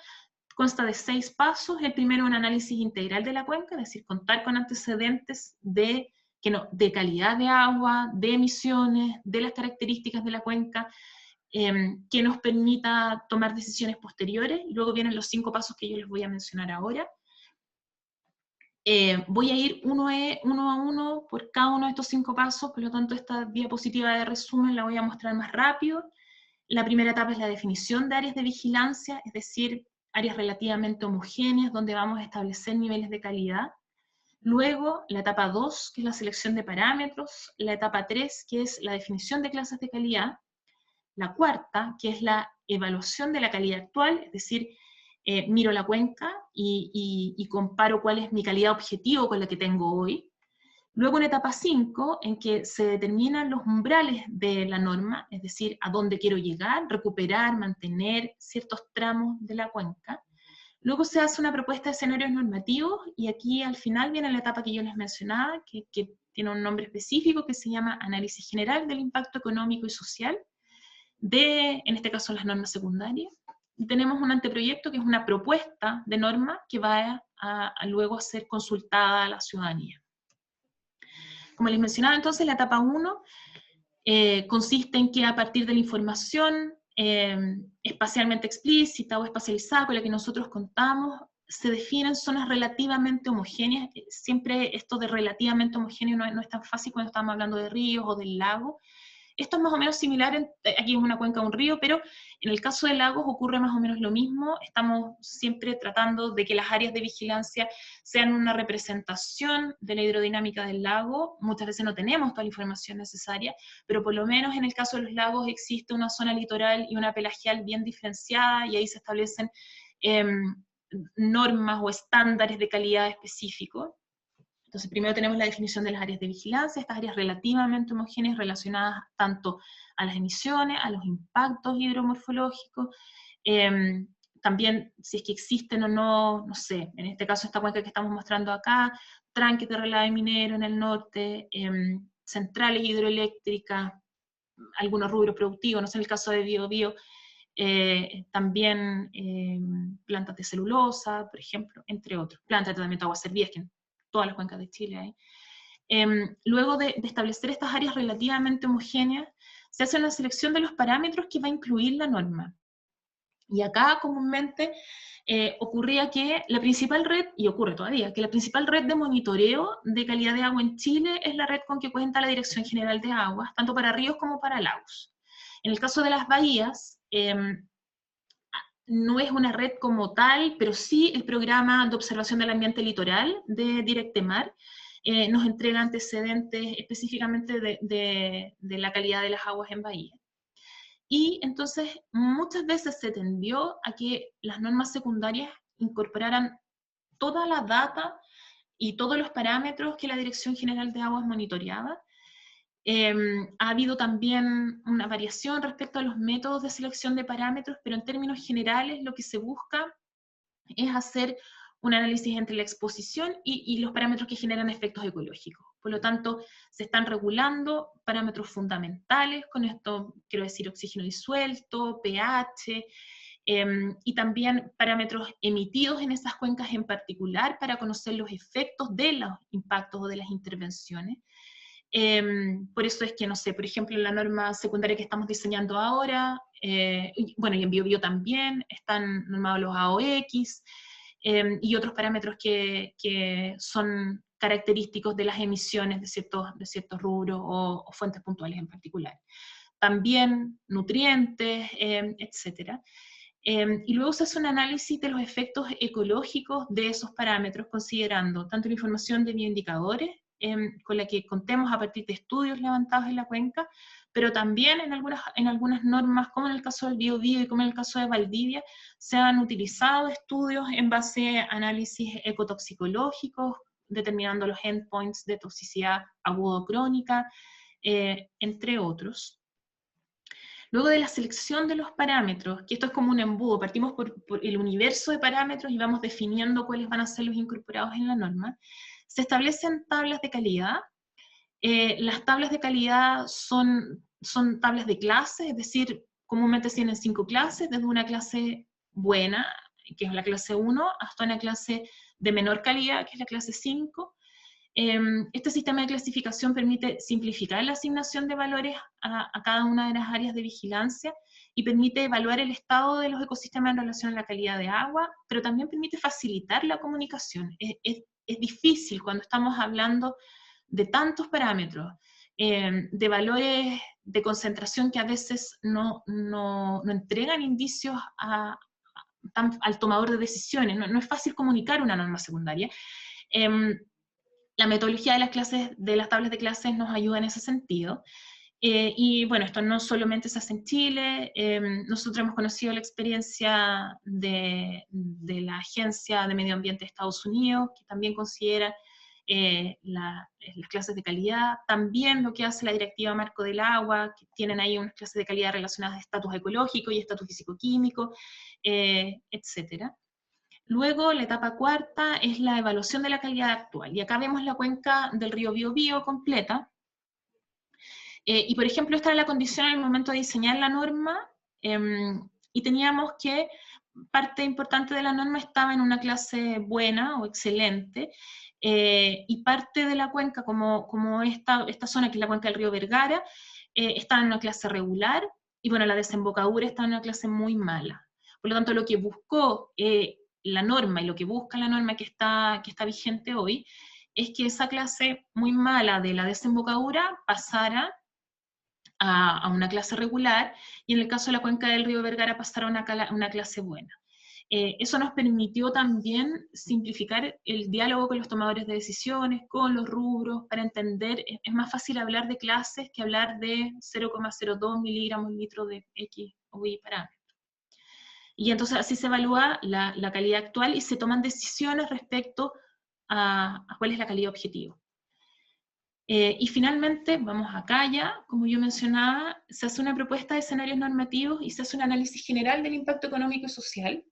consta de 6 pasos. El primero, un análisis integral de la cuenca, es decir, contar con antecedentes de calidad de agua, de emisiones, de las características de la cuenca, que nos permita tomar decisiones posteriores. Y luego vienen los 5 pasos que yo les voy a mencionar ahora. Voy a ir uno a uno por cada uno de estos 5 pasos, por lo tanto esta diapositiva de resumen la voy a mostrar más rápido. La primera etapa es la definición de áreas de vigilancia, es decir, áreas relativamente homogéneas donde vamos a establecer niveles de calidad. Luego, la etapa 2, que es la selección de parámetros. La etapa 3, que es la definición de clases de calidad. La cuarta, que es la evaluación de la calidad actual, es decir, miro la cuenca y comparo cuál es mi calidad objetivo con la que tengo hoy. Luego una etapa 5, en que se determinan los umbrales de la norma, es decir, a dónde quiero llegar, recuperar, mantener ciertos tramos de la cuenca. Luego se hace una propuesta de escenarios normativos, y aquí al final viene la etapa que yo les mencionaba, que tiene un nombre específico que se llama Análisis General del Impacto Económico y Social, en este caso, las normas secundarias. Y tenemos un anteproyecto que es una propuesta de norma que va a luego a ser consultada a la ciudadanía. Como les mencionaba, entonces, la etapa 1 consiste en que a partir de la información espacialmente explícita o espacializada con la que nosotros contamos, se definen zonas relativamente homogéneas. Siempre esto de relativamente homogéneo no es tan fácil cuando estamos hablando de ríos o del lago. Esto es más o menos similar, aquí es una cuenca de un río, pero en el caso de lagos ocurre más o menos lo mismo. Estamos siempre tratando de que las áreas de vigilancia sean una representación de la hidrodinámica del lago. Muchas veces no tenemos toda la información necesaria, pero por lo menos en el caso de los lagos existe una zona litoral y una pelagial bien diferenciada, y ahí se establecen normas o estándares de calidad específicos. Entonces, primero tenemos la definición de las áreas de vigilancia, estas áreas relativamente homogéneas relacionadas tanto a las emisiones, a los impactos hidromorfológicos, también si es que existen o no, no sé, en este caso esta cuenca que estamos mostrando acá, tranques de relave minero en el norte, centrales hidroeléctricas, algunos rubros productivos, no sé, en el caso de Biobío, también plantas de celulosa, por ejemplo, entre otros, plantas de tratamiento de aguas servidas, que todas las cuencas de Chile hay. Luego de establecer estas áreas relativamente homogéneas, se hace una selección de los parámetros que va a incluir la norma. Y acá comúnmente ocurría que la principal red, y ocurre todavía, que la principal red de monitoreo de calidad de agua en Chile es la red con que cuenta la Dirección General de Aguas, tanto para ríos como para lagos. En el caso de las bahías, no es una red como tal, pero sí el programa de observación del ambiente litoral de Directemar nos entrega antecedentes específicamente de la calidad de las aguas en bahía. Y entonces muchas veces se tendió a que las normas secundarias incorporaran toda la data y todos los parámetros que la Dirección General de Aguas monitoreaba. Ha habido también una variación respecto a los métodos de selección de parámetros, pero en términos generales lo que se busca es hacer un análisis entre la exposición y los parámetros que generan efectos ecológicos. Por lo tanto, se están regulando parámetros fundamentales, con esto quiero decir oxígeno disuelto, pH, y también parámetros emitidos en esas cuencas en particular para conocer los efectos de los impactos o de las intervenciones. Por eso es que, no sé, por ejemplo, en la norma secundaria que estamos diseñando ahora, bueno, y en Biobío también, están normados los AOX, y otros parámetros que son característicos de las emisiones de ciertos rubros o fuentes puntuales en particular. También nutrientes, etc. Y luego se hace un análisis de los efectos ecológicos de esos parámetros, considerando tanto la información de bioindicadores, con la que contemos a partir de estudios levantados en la cuenca, pero también en algunas normas, como en el caso del Biobío y como en el caso de Valdivia, se han utilizado estudios en base a análisis ecotoxicológicos, determinando los endpoints de toxicidad agudo crónica, entre otros. Luego de la selección de los parámetros, que esto es como un embudo, partimos por el universo de parámetros y vamos definiendo cuáles van a ser los incorporados en la norma, se establecen tablas de calidad. Las tablas de calidad son tablas de clases, es decir, comúnmente tienen 5 clases, desde una clase buena, que es la clase 1, hasta una clase de menor calidad, que es la clase 5. Este sistema de clasificación permite simplificar la asignación de valores a cada una de las áreas de vigilancia y permite evaluar el estado de los ecosistemas en relación a la calidad de agua, pero también permite facilitar la comunicación. Es difícil cuando estamos hablando de tantos parámetros, de valores de concentración que a veces no entregan indicios al tomador de decisiones. No es fácil comunicar una norma secundaria. La metodología de las tablas de clases nos ayuda en ese sentido. Y bueno, esto no solamente se hace en Chile, nosotros hemos conocido la experiencia de la Agencia de Medio Ambiente de Estados Unidos, que también considera las clases de calidad, también lo que hace la Directiva Marco del Agua, que tienen ahí unas clases de calidad relacionadas a estatus ecológico y estatus físico-químico, etc. Luego, la etapa cuarta es la evaluación de la calidad actual, y acá vemos la cuenca del río Biobío completa, y por ejemplo, esta era la condición en el momento de diseñar la norma, y teníamos que parte importante de la norma estaba en una clase buena o excelente, y parte de la cuenca, como esta zona que es la cuenca del río Vergara, estaba en una clase regular, y bueno, la desembocadura está en una clase muy mala. Por lo tanto, lo que buscó la norma y lo que busca la norma que está vigente hoy, es que esa clase muy mala de la desembocadura pasara a una clase regular, y en el caso de la cuenca del río Vergara pasar a una clase buena. Eso nos permitió también simplificar el diálogo con los tomadores de decisiones, con los rubros, para entender, es más fácil hablar de clases que hablar de 0,02 miligramos litro de X o Y parámetros. Y entonces así se evalúa la calidad actual y se toman decisiones respecto a cuál es la calidad objetiva. Y finalmente, vamos acá ya, como yo mencionaba, se hace una propuesta de escenarios normativos y se hace un análisis general del impacto económico y social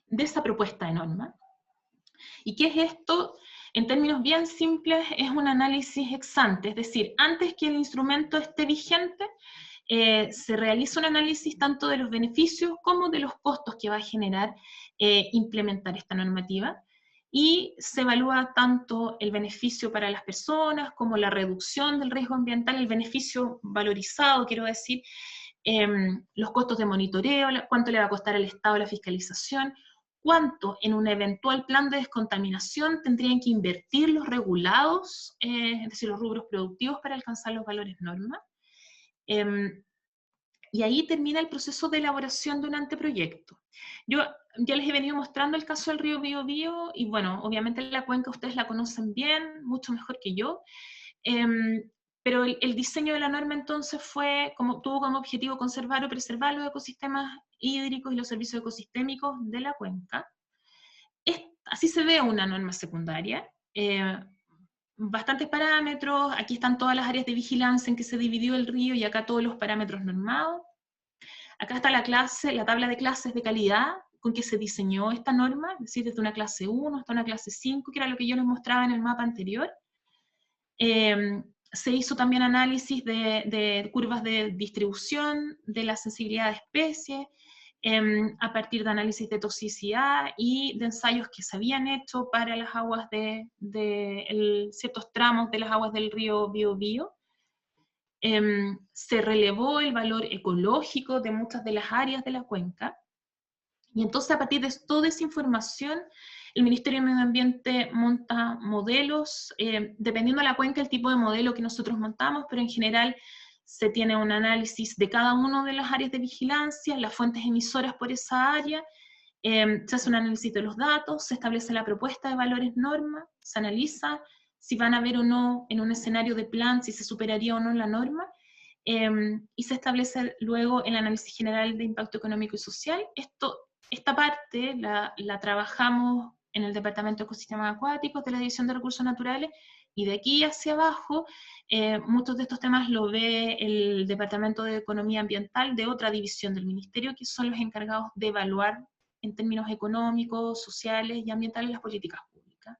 de esa propuesta de norma. ¿Y qué es esto? En términos bien simples, es un análisis ex ante, es decir, antes que el instrumento esté vigente, se realiza un análisis tanto de los beneficios como de los costos que va a generar implementar esta normativa, y se evalúa tanto el beneficio para las personas como la reducción del riesgo ambiental, el beneficio valorizado, quiero decir, los costos de monitoreo, cuánto le va a costar al Estado la fiscalización, cuánto en un eventual plan de descontaminación tendrían que invertir los regulados, es decir, los rubros productivos para alcanzar los valores norma. Y ahí termina el proceso de elaboración de un anteproyecto. Yo ya les he venido mostrando el caso del río Biobío, y bueno, obviamente la cuenca ustedes la conocen bien, mucho mejor que yo, pero el diseño de la norma entonces tuvo como objetivo conservar o preservar los ecosistemas hídricos y los servicios ecosistémicos de la cuenca. Así se ve una norma secundaria, bastantes parámetros, aquí están todas las áreas de vigilancia en que se dividió el río, y acá todos los parámetros normados. Acá está la tabla de clases de calidad con que se diseñó esta norma, es decir, desde una clase 1 hasta una clase 5, que era lo que yo les mostraba en el mapa anterior. Se hizo también análisis de curvas de distribución, de la sensibilidad de especies, a partir de análisis de toxicidad y de ensayos que se habían hecho para las aguas ciertos tramos de las aguas del río Biobío. Se relevó el valor ecológico de muchas de las áreas de la cuenca, y entonces a partir de toda esa información, el Ministerio de Medio Ambiente monta modelos, dependiendo de la cuenca, el tipo de modelo que nosotros montamos, pero en general se tiene un análisis de cada una de las áreas de vigilancia, las fuentes emisoras por esa área, se hace un análisis de los datos, se establece la propuesta de valores norma, se analiza si van a haber o no en un escenario de plan, si se superaría o no la norma, y se establece luego el análisis general de impacto económico y social. Esta parte la trabajamos en el Departamento de Ecosistemas Acuáticos de la División de Recursos Naturales, y de aquí hacia abajo, muchos de estos temas lo ve el Departamento de Economía Ambiental de otra división del Ministerio, que son los encargados de evaluar en términos económicos, sociales y ambientales las políticas públicas.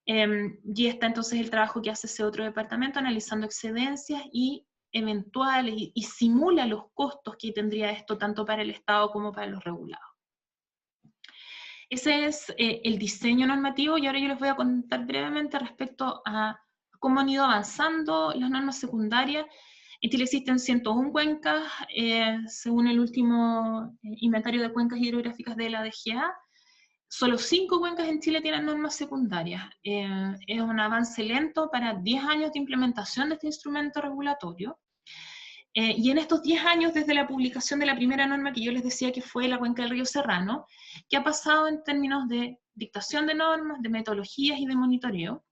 Y está entonces el trabajo que hace ese otro departamento, analizando excedencias y eventuales, y simula los costos que tendría esto tanto para el Estado como para los regulados. Ese es el diseño normativo, y ahora yo les voy a contar brevemente respecto a cómo han ido avanzando las normas secundarias. En Chile existen 101 cuencas, según el último inventario de cuencas hidrográficas de la DGA. Solo 5 cuencas en Chile tienen normas secundarias. Es un avance lento para 10 años de implementación de este instrumento regulatorio. Y en estos 10 años, desde la publicación de la primera norma que yo les decía que fue la cuenca del río Serrano, ¿qué ha pasado en términos de dictación de normas, de metodologías y de monitoreo?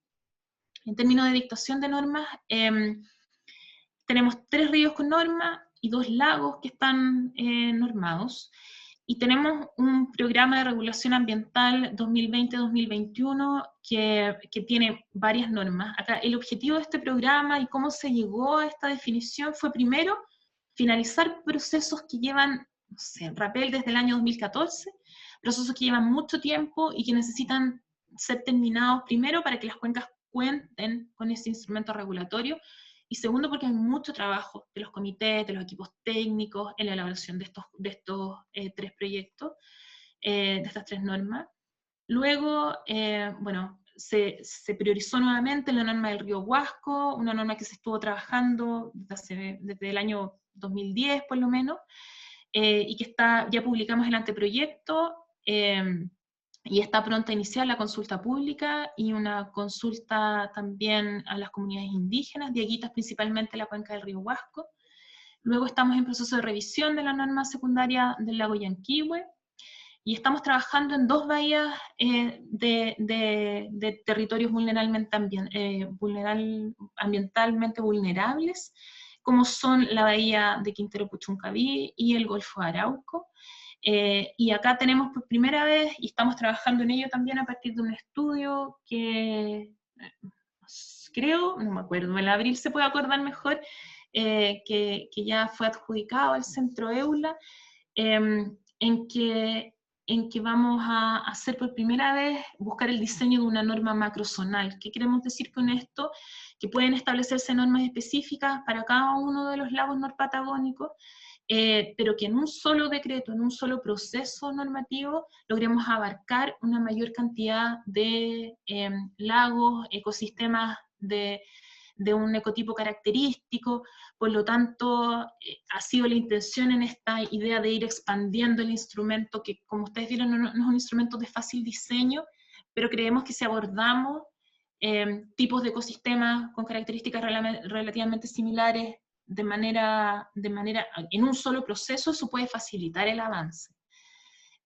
En términos de dictación de normas, tenemos 3 ríos con norma y 2 lagos que están normados. y tenemos un programa de regulación ambiental 2020-2021 que tiene varias normas. Acá el objetivo de este programa y cómo se llegó a esta definición fue primero finalizar procesos que llevan, no sé, Rapel desde el año 2014, procesos que llevan mucho tiempo y que necesitan ser terminados primero para que las cuencas cuenten con ese instrumento regulatorio, y segundo porque hay mucho trabajo de los comités, de los equipos técnicos en la elaboración de estos 3 proyectos, de estas 3 normas. Luego, bueno, se priorizó nuevamente la norma del río Huasco, una norma que se estuvo trabajando desde el año 2010 por lo menos, y que ya publicamos el anteproyecto, y está pronta a iniciar la consulta pública y una consulta también a las comunidades indígenas, dieguitas principalmente en la cuenca del río Huasco. Luego estamos en proceso de revisión de la norma secundaria del lago Yanquihue, y estamos trabajando en 2 bahías de territorios ambientalmente vulnerables, como son la bahía de Quintero Puchuncaví y el Golfo de Arauco. Y acá tenemos por primera vez, y estamos trabajando en ello también a partir de un estudio que creo, no me acuerdo, en abril se puede acordar mejor, que ya fue adjudicado al Centro EULA, en que vamos a hacer por primera vez, buscar el diseño de una norma macrozonal. ¿Qué queremos decir con esto? Que pueden establecerse normas específicas para cada uno de los lagos norpatagónicos, pero que en un solo decreto, en un solo proceso normativo, logremos abarcar una mayor cantidad de lagos, ecosistemas de un ecotipo característico. Por lo tanto, ha sido la intención en esta idea de ir expandiendo el instrumento, que como ustedes vieron no es un instrumento de fácil diseño, pero creemos que si abordamos tipos de ecosistemas con características relativamente similares en un solo proceso, eso puede facilitar el avance.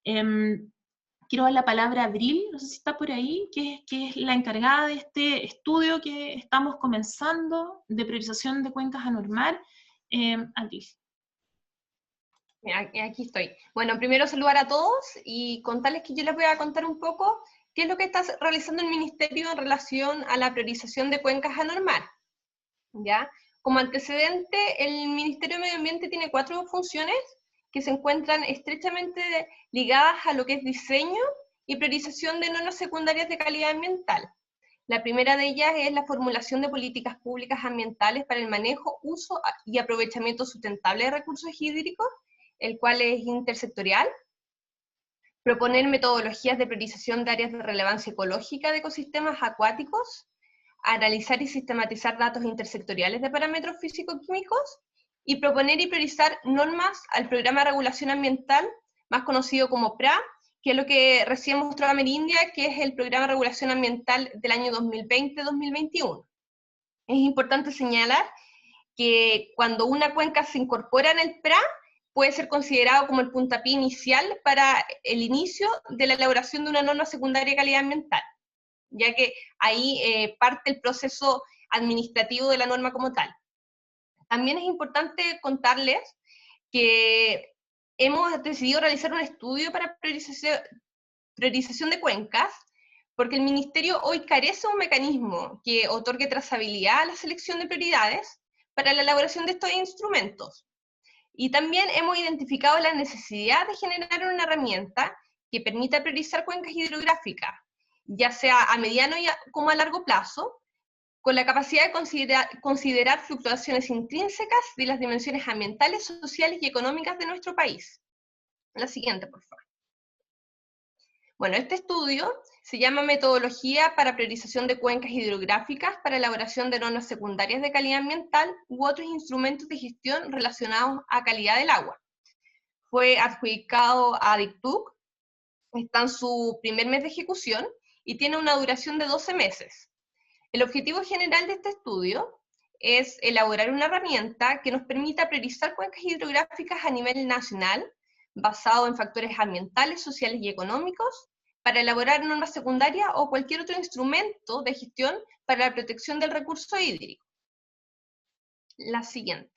Quiero dar la palabra a Abril, no sé si está por ahí, que es la encargada de este estudio que estamos comenzando de priorización de cuencas a normar. Abril. Aquí estoy. Bueno, primero saludar a todos y contarles que yo les voy a contar un poco qué es lo que está realizando el Ministerio en relación a la priorización de cuencas a normar. ¿Ya? Como antecedente, el Ministerio de Medio Ambiente tiene 4 funciones que se encuentran estrechamente ligadas a lo que es diseño y priorización de normas secundarias de calidad ambiental. La primera de ellas es la formulación de políticas públicas ambientales para el manejo, uso y aprovechamiento sustentable de recursos hídricos, el cual es intersectorial. Proponer metodologías de priorización de áreas de relevancia ecológica de ecosistemas acuáticos, analizar y sistematizar datos intersectoriales de parámetros físico-químicos, y proponer y priorizar normas al Programa de Regulación Ambiental, más conocido como PRA, que es lo que recién mostró Amerindia, que es el Programa de Regulación Ambiental del año 2020-2021. Es importante señalar que cuando una cuenca se incorpora en el PRA, puede ser considerado como el puntapié inicial para el inicio de la elaboración de una norma secundaria de calidad ambiental, ya que ahí parte el proceso administrativo de la norma como tal. También es importante contarles que hemos decidido realizar un estudio para priorización de cuencas, porque el Ministerio hoy carece de un mecanismo que otorgue trazabilidad a la selección de prioridades para la elaboración de estos instrumentos. Y también hemos identificado la necesidad de generar una herramienta que permita priorizar cuencas hidrográficas, ya sea a mediano como a largo plazo, con la capacidad de considerar fluctuaciones intrínsecas de las dimensiones ambientales, sociales y económicas de nuestro país. La siguiente, por favor. Bueno, este estudio se llama Metodología para Priorización de Cuencas Hidrográficas para Elaboración de Normas Secundarias de Calidad Ambiental u otros instrumentos de gestión relacionados a calidad del agua. Fue adjudicado a DICTUC, está en su primer mes de ejecución y tiene una duración de 12 meses. El objetivo general de este estudio es elaborar una herramienta que nos permita priorizar cuencas hidrográficas a nivel nacional, basado en factores ambientales, sociales y económicos, para elaborar normas secundarias o cualquier otro instrumento de gestión para la protección del recurso hídrico. La siguiente.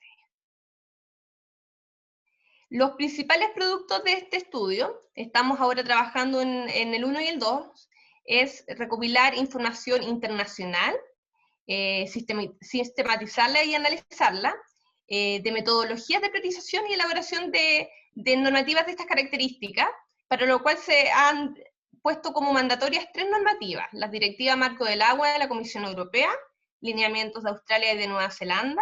Los principales productos de este estudio, estamos ahora trabajando en el 1 y el 2, es recopilar información internacional, sistematizarla y analizarla, de metodologías de priorización y elaboración de normativas de estas características, para lo cual se han puesto como mandatorias 3 normativas: la Directiva Marco del Agua de la Comisión Europea, lineamientos de Australia y de Nueva Zelanda,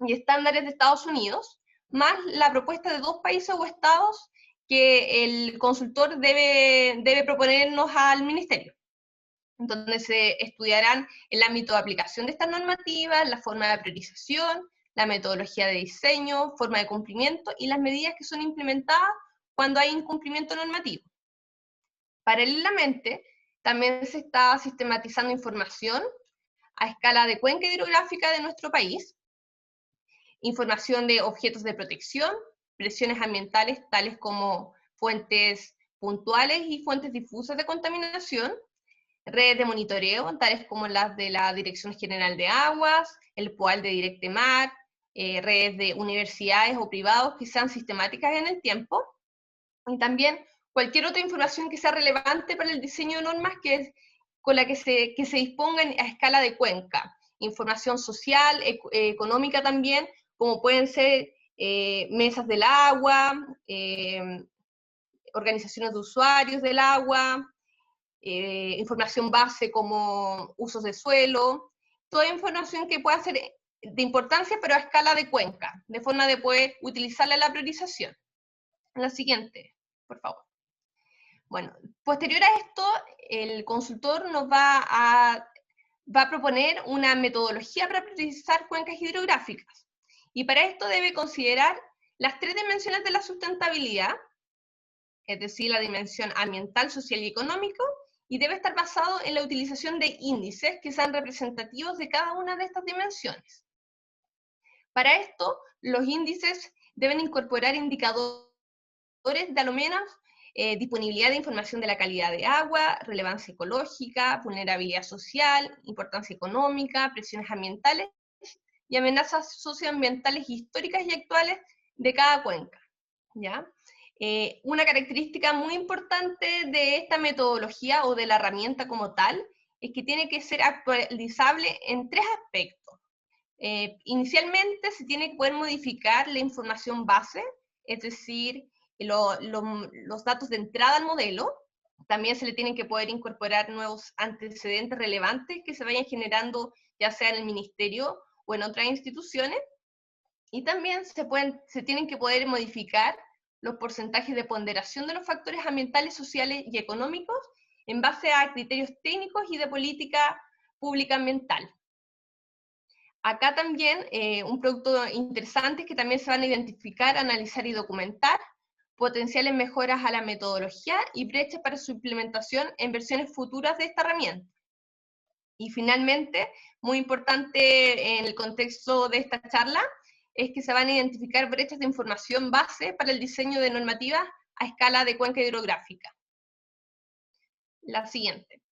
y estándares de Estados Unidos, más la propuesta de 2 países o estados que el consultor debe proponernos al ministerio. Entonces se estudiarán el ámbito de aplicación de estas normativas, la forma de priorización, la metodología de diseño, forma de cumplimiento y las medidas que son implementadas cuando hay incumplimiento normativo. Paralelamente, también se está sistematizando información a escala de cuenca hidrográfica de nuestro país, información de objetos de protección, presiones ambientales tales como fuentes puntuales y fuentes difusas de contaminación, redes de monitoreo, tales como las de la Dirección General de Aguas, el POAL de Directemar, redes de universidades o privados que sean sistemáticas en el tiempo, y también cualquier otra información que sea relevante para el diseño de normas con la que se dispongan a escala de cuenca. Información social, económica también, como pueden ser mesas del agua, organizaciones de usuarios del agua, información base como usos de suelo, toda información que pueda ser de importancia pero a escala de cuenca, de forma de poder utilizarla en la priorización. La siguiente, por favor. Bueno, posterior a esto, el consultor nos va a proponer una metodología para priorizar cuencas hidrográficas. Y para esto debe considerar las 3 dimensiones de la sustentabilidad, es decir, la dimensión ambiental, social y económico, y debe estar basado en la utilización de índices que sean representativos de cada una de estas dimensiones. Para esto, los índices deben incorporar indicadores de al menos disponibilidad de información de la calidad de agua, relevancia ecológica, vulnerabilidad social, importancia económica, presiones ambientales y amenazas socioambientales históricas y actuales de cada cuenca, ¿ya? Una característica muy importante de esta metodología o de la herramienta como tal es que tiene que ser actualizable en 3 aspectos. Inicialmente se tiene que poder modificar la información base, es decir, los datos de entrada al modelo. También se le tienen que poder incorporar nuevos antecedentes relevantes que se vayan generando ya sea en el ministerio o en otras instituciones. Y también se tienen que poder modificar los porcentajes de ponderación de los factores ambientales, sociales y económicos en base a criterios técnicos y de política pública ambiental. Acá también un producto interesante es que también se van a identificar, analizar y documentar potenciales mejoras a la metodología y brechas para su implementación en versiones futuras de esta herramienta. Y finalmente, muy importante en el contexto de esta charla, es que se van a identificar brechas de información base para el diseño de normativas a escala de cuenca hidrográfica. La siguiente.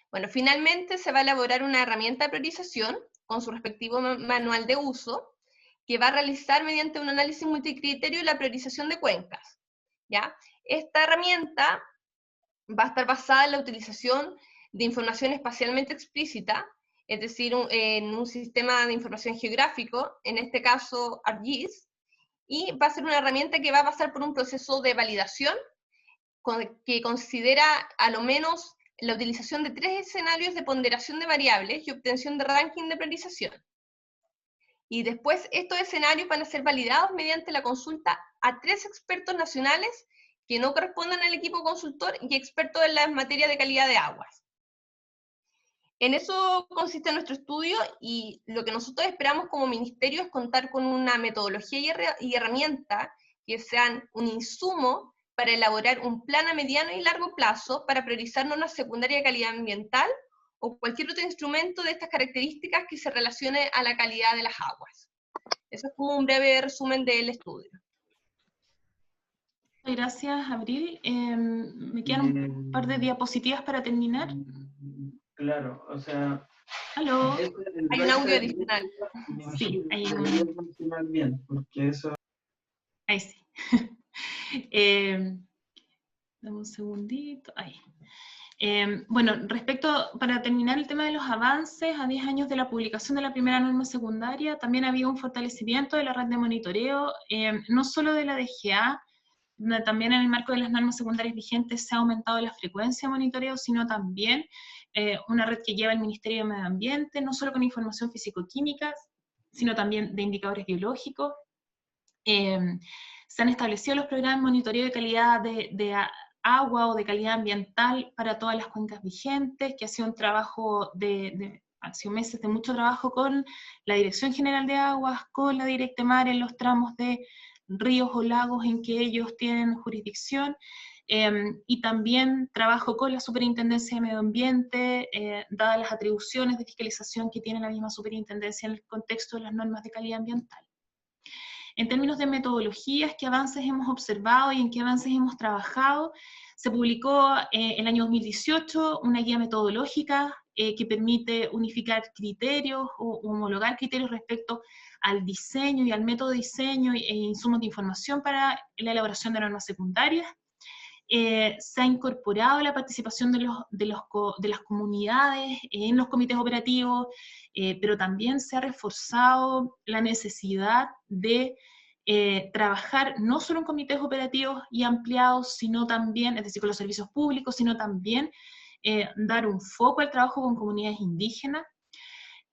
Bueno, finalmente se va a elaborar una herramienta de priorización con su respectivo manual de uso, que va a realizar mediante un análisis multicriterio la priorización de cuencas, ¿ya? Esta herramienta va a estar basada en la utilización de información espacialmente explícita, es decir, en un sistema de información geográfico, en este caso ArcGIS, y va a ser una herramienta que va a pasar por un proceso de validación que considera a lo menos la utilización de 3 escenarios de ponderación de variables y obtención de ranking de priorización. Y después estos escenarios van a ser validados mediante la consulta a 3 expertos nacionales que no correspondan al equipo consultor y expertos en la materia de calidad de aguas. En eso consiste nuestro estudio, y lo que nosotros esperamos como ministerio es contar con una metodología y herramienta que sean un insumo para elaborar un plan a mediano y largo plazo para priorizar normas secundarias de calidad ambiental o cualquier otro instrumento de estas características que se relacione a la calidad de las aguas. Eso es como un breve resumen del estudio. Gracias, Abril. Me quedan un par de diapositivas para terminar. Claro, o sea... ¿Aló? Hay un audio adicional. Sí, hay un... Debería funcionar bien, porque eso... Ahí sí. Dame un segundito, ahí. Bueno, para terminar el tema de los avances, a 10 años de la publicación de la primera norma secundaria, también había un fortalecimiento de la red de monitoreo, no solo de la DGA, también en el marco de las normas secundarias vigentes se ha aumentado la frecuencia de monitoreo, sino también una red que lleva el Ministerio de Medio Ambiente, no solo con información físico-química, sino también de indicadores biológicos. Se han establecido los programas de monitoreo de calidad de agua o de calidad ambiental para todas las cuencas vigentes, que ha sido un trabajo ha sido meses de mucho trabajo con la Dirección General de Aguas, con la Directemar en los tramos de ríos o lagos en que ellos tienen jurisdicción, y también trabajo con la Superintendencia de Medio Ambiente, dadas las atribuciones de fiscalización que tiene la misma Superintendencia en el contexto de las normas de calidad ambiental. En términos de metodologías, qué avances hemos observado y en qué avances hemos trabajado, se publicó el año 2018 una guía metodológica que permite unificar criterios o homologar criterios respecto al diseño y al método de diseño e insumos de información para la elaboración de normas secundarias. Se ha incorporado la participación de las comunidades en los comités operativos, pero también se ha reforzado la necesidad de trabajar no solo en comités operativos y ampliados, sino también, es decir, con los servicios públicos, sino también dar un foco al trabajo con comunidades indígenas.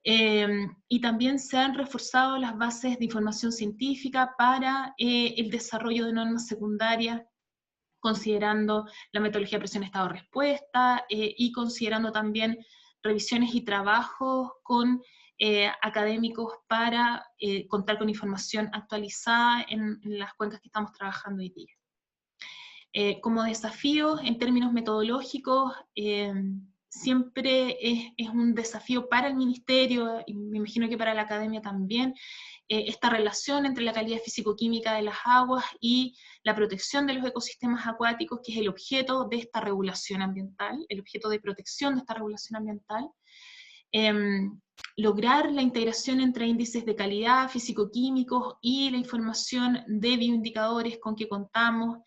Y también se han reforzado las bases de información científica para el desarrollo de normas secundarias, considerando la metodología de presión estado-respuesta y considerando también revisiones y trabajos con académicos para contar con información actualizada en las cuencas que estamos trabajando hoy día. Como desafío, en términos metodológicos, siempre es un desafío para el Ministerio, y me imagino que para la academia también, esta relación entre la calidad físico-química de las aguas y la protección de los ecosistemas acuáticos, que es el objeto de esta regulación ambiental, el objeto de protección de esta regulación ambiental. Lograr la integración entre índices de calidad físico-químicos y la información de bioindicadores con que contamos,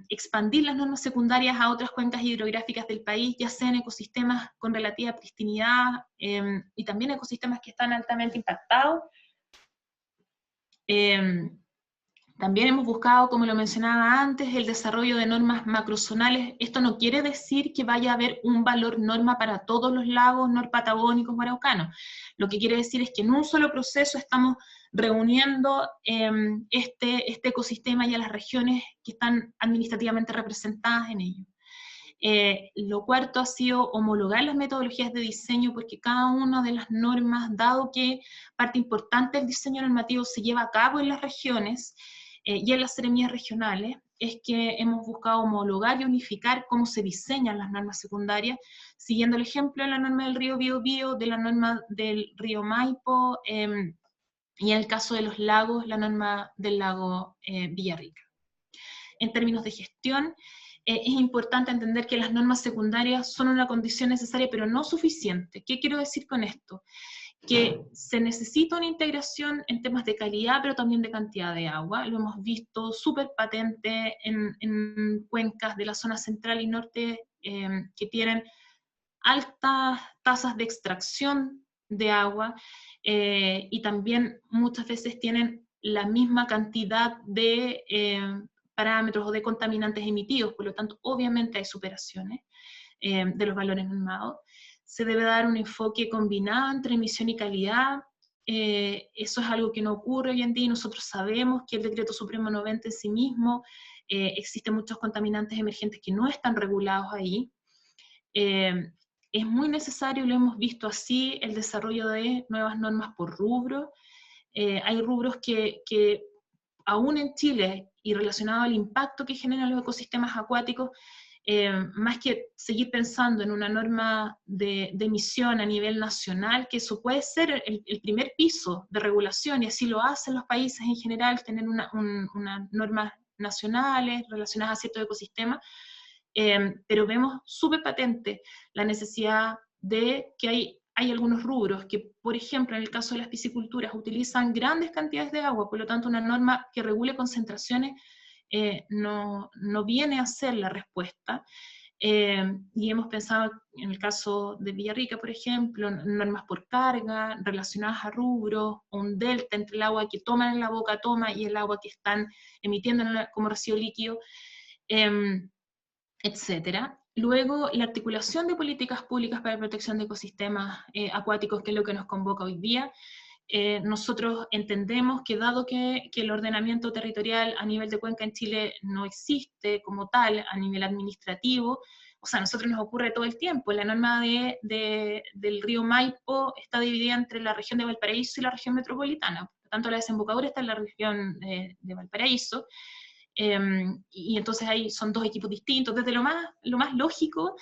expandir las normas secundarias a otras cuencas hidrográficas del país, ya sean ecosistemas con relativa pristinidad y también ecosistemas que están altamente impactados. También hemos buscado, como lo mencionaba antes, el desarrollo de normas macrozonales. Esto no quiere decir que vaya a haber un valor norma para todos los lagos norpatagónicos o araucanos. Lo que quiere decir es que en un solo proceso estamos reuniendo este ecosistema y a las regiones que están administrativamente representadas en ello. Lo cuarto ha sido homologar las metodologías de diseño, porque cada una de las normas, dado que parte importante del diseño normativo se lleva a cabo en las regiones y en las seremías regionales, es que hemos buscado homologar y unificar cómo se diseñan las normas secundarias, siguiendo el ejemplo de la norma del río Biobío, de la norma del río Maipo, y en el caso de los lagos, la norma del lago Villarrica. En términos de gestión, es importante entender que las normas secundarias son una condición necesaria, pero no suficiente. ¿Qué quiero decir con esto? Que se necesita una integración en temas de calidad, pero también de cantidad de agua. Lo hemos visto súper patente en cuencas de la zona central y norte que tienen altas tasas de extracción de agua y también muchas veces tienen la misma cantidad de parámetros o de contaminantes emitidos, por lo tanto obviamente hay superaciones de los valores normados. Se debe dar un enfoque combinado entre emisión y calidad. Eso es algo que no ocurre hoy en día y nosotros sabemos que el Decreto Supremo 90 en sí mismo existen muchos contaminantes emergentes que no están regulados ahí. Es muy necesario, lo hemos visto así, el desarrollo de nuevas normas por rubro. Hay rubros que aún en Chile, y relacionado al impacto que generan los ecosistemas acuáticos, más que seguir pensando en una norma de emisión a nivel nacional, que eso puede ser el primer piso de regulación, y así lo hacen los países en general, tener unas normas nacionales relacionadas a ciertos ecosistemas, pero vemos súper patente la necesidad de que hay algunos rubros que, por ejemplo, en el caso de las pisciculturas, utilizan grandes cantidades de agua, por lo tanto una norma que regule concentraciones no viene a ser la respuesta. Y hemos pensado en el caso de Villarrica, por ejemplo, normas por carga, relacionadas a rubros, un delta entre el agua que toman en la boca toma y el agua que están emitiendo como residuo líquido, etcétera. Luego, la articulación de políticas públicas para la protección de ecosistemas acuáticos, que es lo que nos convoca hoy día. Nosotros entendemos que dado que el ordenamiento territorial a nivel de cuenca en Chile no existe como tal a nivel administrativo, o sea, a nosotros nos ocurre todo el tiempo. La norma del río Maipo está dividida entre la región de Valparaíso y la región metropolitana. Por lo tanto, la desembocadura está en la región de Valparaíso. Y entonces ahí son dos equipos distintos, desde lo más lógico,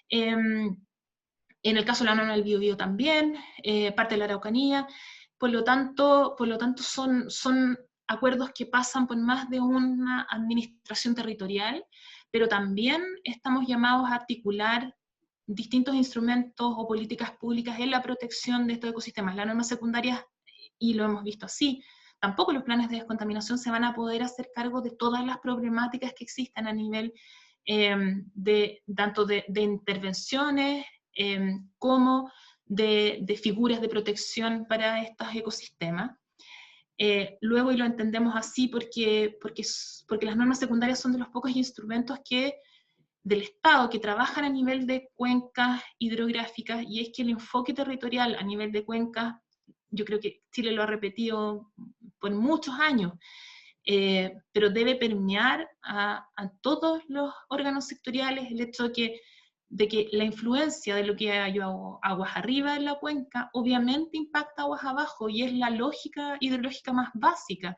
en el caso de la norma del Biobío también, parte de la Araucanía, por lo tanto son acuerdos que pasan por más de una administración territorial, pero también estamos llamados a articular distintos instrumentos o políticas públicas en la protección de estos ecosistemas. Las normas secundarias, y lo hemos visto así, tampoco los planes de descontaminación se van a poder hacer cargo de todas las problemáticas que existan a nivel tanto de intervenciones como de figuras de protección para estos ecosistemas. Luego, y lo entendemos así porque las normas secundarias son de los pocos instrumentos del Estado que trabajan a nivel de cuencas hidrográficas, y es que el enfoque territorial a nivel de cuencas, yo creo que Chile lo ha repetido por muchos años, pero debe permear a todos los órganos sectoriales el hecho de que la influencia de lo que hay aguas arriba en la cuenca obviamente impacta aguas abajo, y es la lógica hidrológica más básica.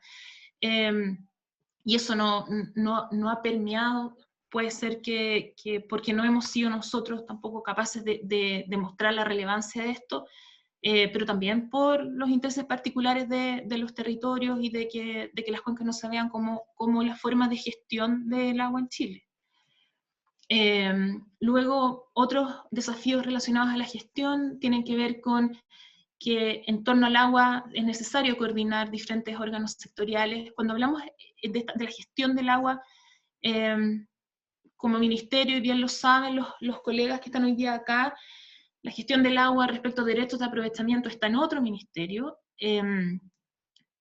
Y eso no ha permeado. Puede ser que porque no hemos sido nosotros tampoco capaces de demostrar la relevancia de esto, pero también por los intereses particulares de los territorios y de que las cuencas no se vean como la forma de gestión del agua en Chile. Luego, otros desafíos relacionados a la gestión tienen que ver con que en torno al agua es necesario coordinar diferentes órganos sectoriales. Cuando hablamos de la gestión del agua, como ministerio, y bien lo saben los colegas que están hoy día acá, la gestión del agua respecto a derechos de aprovechamiento está en otro ministerio.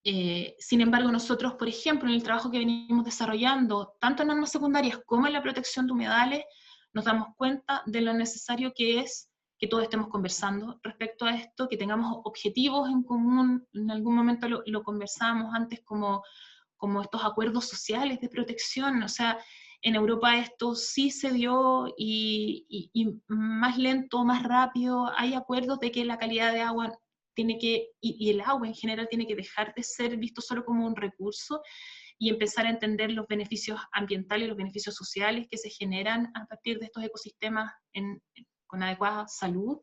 Sin embargo, nosotros, por ejemplo, en el trabajo que venimos desarrollando, tanto en normas secundarias como en la protección de humedales, nos damos cuenta de lo necesario que es que todos estemos conversando respecto a esto, que tengamos objetivos en común. En algún momento lo conversábamos antes como estos acuerdos sociales de protección. O sea, en Europa esto sí se dio, y más lento, más rápido. Hay acuerdos de que la calidad de agua y el agua en general tiene que dejar de ser visto solo como un recurso y empezar a entender los beneficios ambientales y los beneficios sociales que se generan a partir de estos ecosistemas con adecuada salud.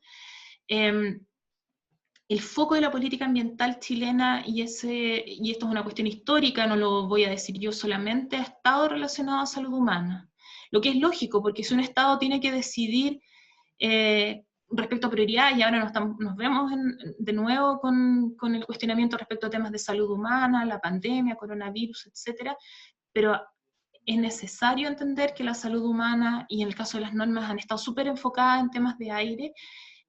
El foco de la política ambiental chilena, y esto es una cuestión histórica, no lo voy a decir yo solamente, ha estado relacionado a salud humana. Lo que es lógico, porque si un Estado tiene que decidir respecto a prioridades, y ahora nos vemos de nuevo con el cuestionamiento respecto a temas de salud humana, la pandemia, coronavirus, etcétera, pero es necesario entender que la salud humana, y en el caso de las normas han estado súper enfocadas en temas de aire,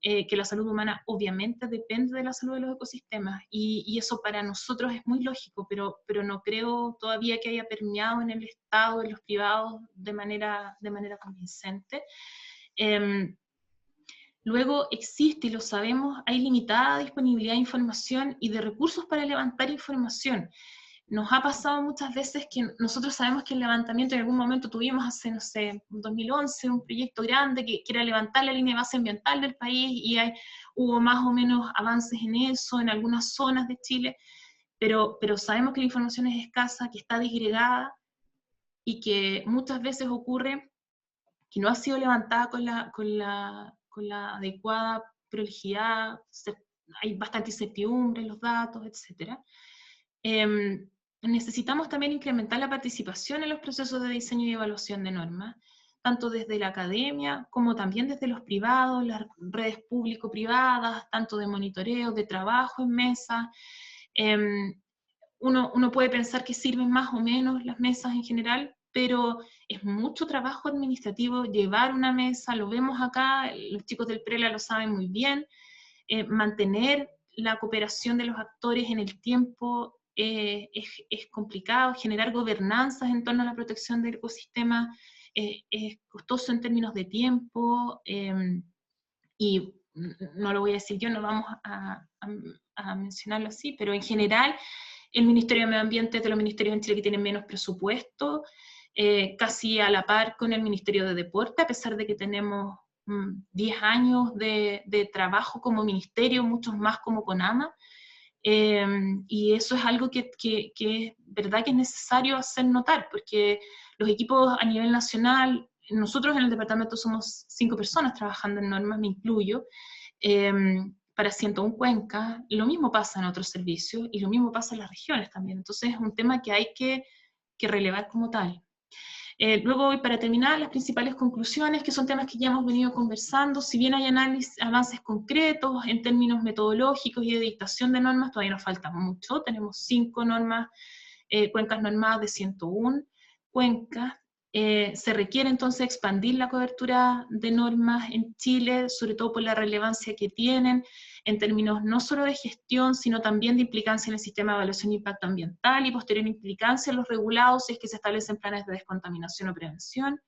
que la salud humana obviamente depende de la salud de los ecosistemas, y eso para nosotros es muy lógico, pero no creo todavía que haya permeado en el Estado, en los privados, de manera convincente. Luego existe, y lo sabemos, hay limitada disponibilidad de información y de recursos para levantar información. Nos ha pasado muchas veces que nosotros sabemos que el levantamiento en algún momento tuvimos hace, no sé, en 2011, un proyecto grande que era levantar la línea de base ambiental del país, y hubo más o menos avances en eso en algunas zonas de Chile, pero sabemos que la información es escasa, que está disgregada, y que muchas veces ocurre que no ha sido levantada con la adecuada prolijidad, hay bastante incertidumbre en los datos, etc. Necesitamos también incrementar la participación en los procesos de diseño y evaluación de normas. tanto desde la academia como también desde los privados, las redes público-privadas, tanto de monitoreo, de trabajo en mesa. Uno puede pensar que sirven más o menos las mesas en general, pero es mucho trabajo administrativo llevar una mesa, lo vemos acá, los chicos del PRELA lo saben muy bien, mantener la cooperación de los actores en el tiempo es complicado, generar gobernanzas en torno a la protección del ecosistema es costoso en términos de tiempo, y no lo voy a decir yo, no vamos a mencionarlo así, pero en general el Ministerio de Medio Ambiente es de los ministerios en Chile que tienen menos presupuesto, casi a la par con el Ministerio de Deporte, a pesar de que tenemos 10 años de trabajo como ministerio, muchos más como CONAMA, y eso es algo que es verdad que es necesario hacer notar, porque los equipos a nivel nacional, nosotros en el departamento somos 5 personas trabajando en normas, me incluyo, para 101 cuencas, lo mismo pasa en otros servicios, y lo mismo pasa en las regiones también, entonces es un tema que hay que relevar como tal. Luego, para terminar, las principales conclusiones, que son temas que ya hemos venido conversando. Si bien hay avances concretos en términos metodológicos y de dictación de normas, todavía nos falta mucho. Tenemos 5 normas, cuencas normadas de 101 cuencas. Se requiere entonces expandir la cobertura de normas en Chile, sobre todo por la relevancia que tienen, en términos no solo de gestión, sino también de implicancia en el sistema de evaluación de impacto ambiental y posterior implicancia en los regulados si es que se establecen planes de descontaminación o prevención.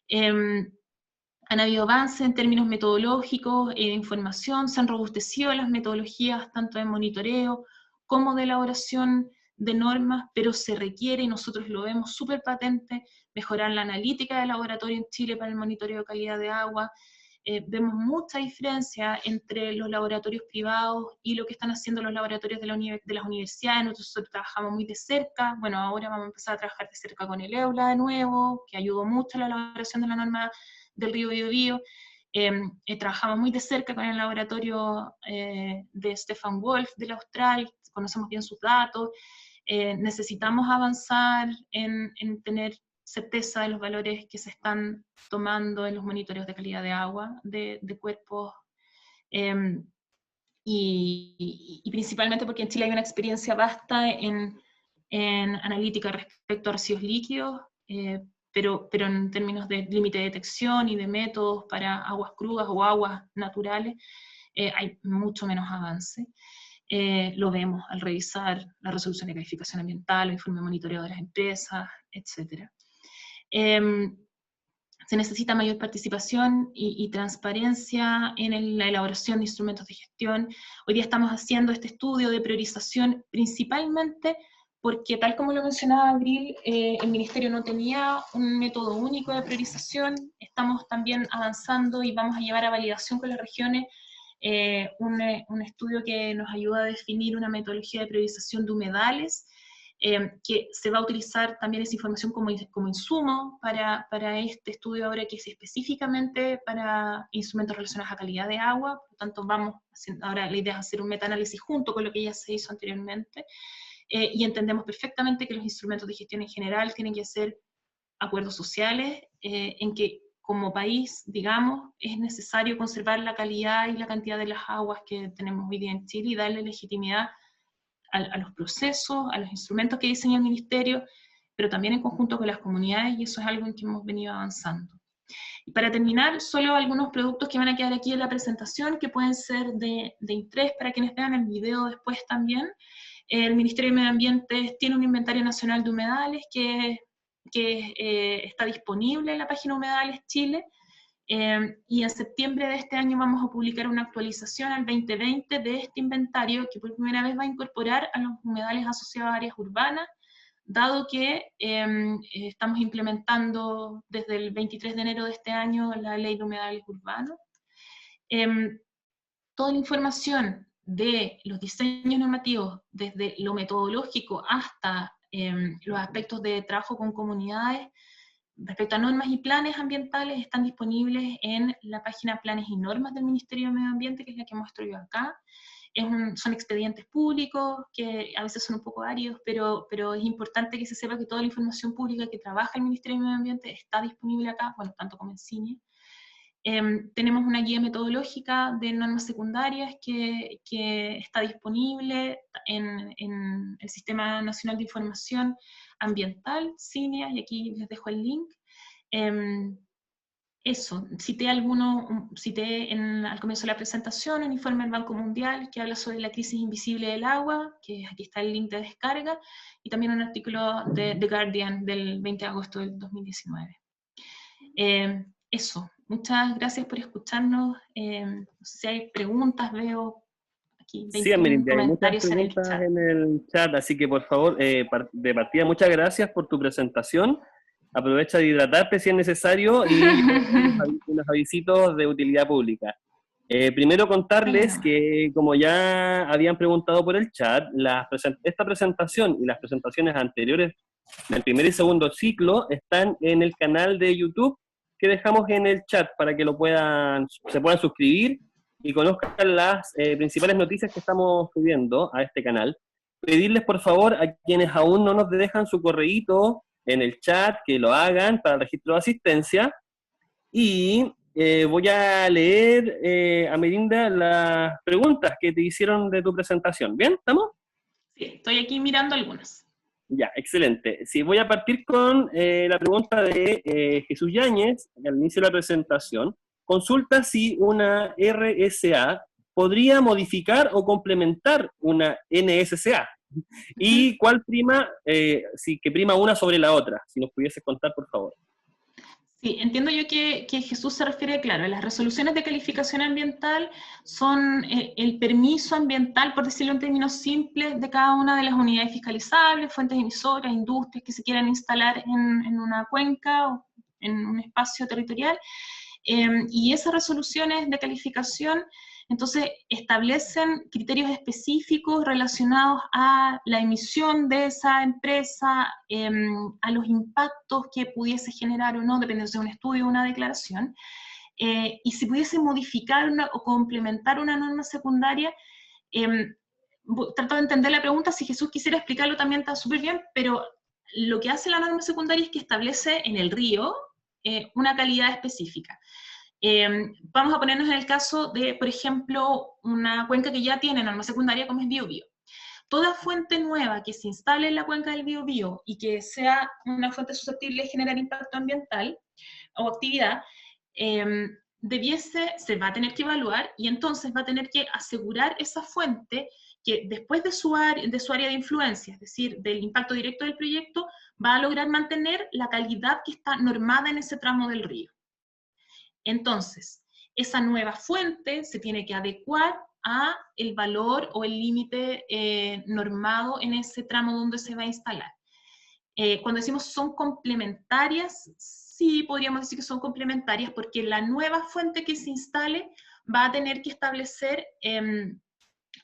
Han habido avances en términos metodológicos e de información, se han robustecido las metodologías tanto de monitoreo como de elaboración de normas, pero se requiere, y nosotros lo vemos súper patente, mejorar la analítica de laboratorio en Chile para el monitoreo de calidad de agua. Vemos mucha diferencia entre los laboratorios privados y lo que están haciendo los laboratorios de las universidades. Nosotros trabajamos muy de cerca, bueno, ahora vamos a empezar a trabajar de cerca con el EULA de nuevo, que ayudó mucho a la elaboración de la norma del río Biobío. Trabajamos muy de cerca con el laboratorio de Stefan Wolf del Austral, conocemos bien sus datos. Necesitamos avanzar en tener certeza de los valores que se están tomando en los monitoreos de calidad de agua de cuerpos, y principalmente porque en Chile hay una experiencia vasta en analítica respecto a residuos líquidos, pero en términos de límite de detección y de métodos para aguas crudas o aguas naturales, hay mucho menos avance. Lo vemos al revisar la resolución de calificación ambiental, el informe de monitoreo de las empresas, etc. Se necesita mayor participación y transparencia en la elaboración de instrumentos de gestión. Hoy día estamos haciendo este estudio de priorización principalmente porque, tal como lo mencionaba Abril, el Ministerio no tenía un método único de priorización. Estamos también avanzando y vamos a llevar a validación con las regiones un estudio que nos ayuda a definir una metodología de priorización de humedales, que se va a utilizar también esa información como insumo para este estudio ahora, que es específicamente para instrumentos relacionados a calidad de agua. Por lo tanto, ahora la idea es hacer un metaanálisis junto con lo que ya se hizo anteriormente, y entendemos perfectamente que los instrumentos de gestión en general tienen que hacer acuerdos sociales, en que como país, digamos, es necesario conservar la calidad y la cantidad de las aguas que tenemos hoy día en Chile y darle legitimidad a los procesos, a los instrumentos que diseña el Ministerio, pero también en conjunto con las comunidades, y eso es algo en que hemos venido avanzando. Y para terminar, solo algunos productos que van a quedar aquí en la presentación, que pueden ser de interés para quienes vean el video después también. El Ministerio de Medio Ambiente tiene un inventario nacional de humedales que está disponible en la página Humedales Chile, y en septiembre de este año vamos a publicar una actualización al 2020 de este inventario, que por primera vez va a incorporar a los humedales asociados a áreas urbanas, dado que estamos implementando desde el 23 de enero de este año la ley de humedales urbanos. Toda la información de los diseños normativos, desde lo metodológico hasta los aspectos de trabajo con comunidades, respecto a normas y planes ambientales, están disponibles en la página Planes y Normas del Ministerio de Medio Ambiente, que es la que muestro yo acá. Son expedientes públicos, que a veces son un poco áridos, pero es importante que se sepa que toda la información pública que trabaja el Ministerio de Medio Ambiente está disponible acá, bueno, tanto como en CINE. Tenemos una guía metodológica de normas secundarias que está disponible en el Sistema Nacional de Información Ambiental, CINEA, y aquí les dejo el link. Eso, cité al comienzo de la presentación un informe del Banco Mundial que habla sobre la crisis invisible del agua, que aquí está el link de descarga, y también un artículo de The Guardian del 20 de agosto del 2019. Eso, muchas gracias por escucharnos. No sé si hay preguntas, veo aquí 21 comentarios hay muchas preguntas en el chat, así que por favor, de partida, muchas gracias por tu presentación. Aprovecha de hidratarte si es necesario y unos avisitos de utilidad pública. Primero contarles que, como ya habían preguntado por el chat, esta presentación y las presentaciones anteriores del primer y segundo ciclo están en el canal de YouTube que dejamos en el chat para que se puedan suscribir y conozcan las principales noticias que estamos subiendo a este canal. Pedirles por favor a quienes aún no nos dejan su correíto en el chat, que lo hagan para el registro de asistencia, y voy a leer, Amerinda, las preguntas que te hicieron de tu presentación. ¿Bien? ¿Estamos? Sí, estoy aquí mirando algunas. Ya, excelente. Sí, voy a partir con la pregunta de Jesús Yáñez, al inicio de la presentación. Consulta si una RSA podría modificar o complementar una NSCA. ¿Y cuál prima, que prima una sobre la otra? Si nos pudieses contar, por favor. Sí, entiendo yo que Jesús se refiere, claro, las resoluciones de calificación ambiental son el permiso ambiental, por decirlo en términos simples, de cada una de las unidades fiscalizables, fuentes emisoras, industrias que se quieran instalar en una cuenca o en un espacio territorial. Y esas resoluciones de calificación entonces establecen criterios específicos relacionados a la emisión de esa empresa, a los impactos que pudiese generar o no, dependiendo de un estudio o una declaración, y si pudiese modificar o complementar una norma secundaria. Trato de entender la pregunta, si Jesús quisiera explicarlo también está súper bien, pero lo que hace la norma secundaria es que establece en el río una calidad específica. Vamos a ponernos en el caso de, por ejemplo, una cuenca que ya tiene norma secundaria como es Biobío. Toda fuente nueva que se instale en la cuenca del Biobío y que sea una fuente susceptible de generar impacto ambiental o actividad, se va a tener que evaluar, y entonces va a tener que asegurar esa fuente que después de su área de influencia, es decir, del impacto directo del proyecto, va a lograr mantener la calidad que está normada en ese tramo del río. Entonces, esa nueva fuente se tiene que adecuar a el valor o el límite normado en ese tramo donde se va a instalar. Cuando decimos son complementarias, sí podríamos decir que son complementarias porque la nueva fuente que se instale va a tener que establecer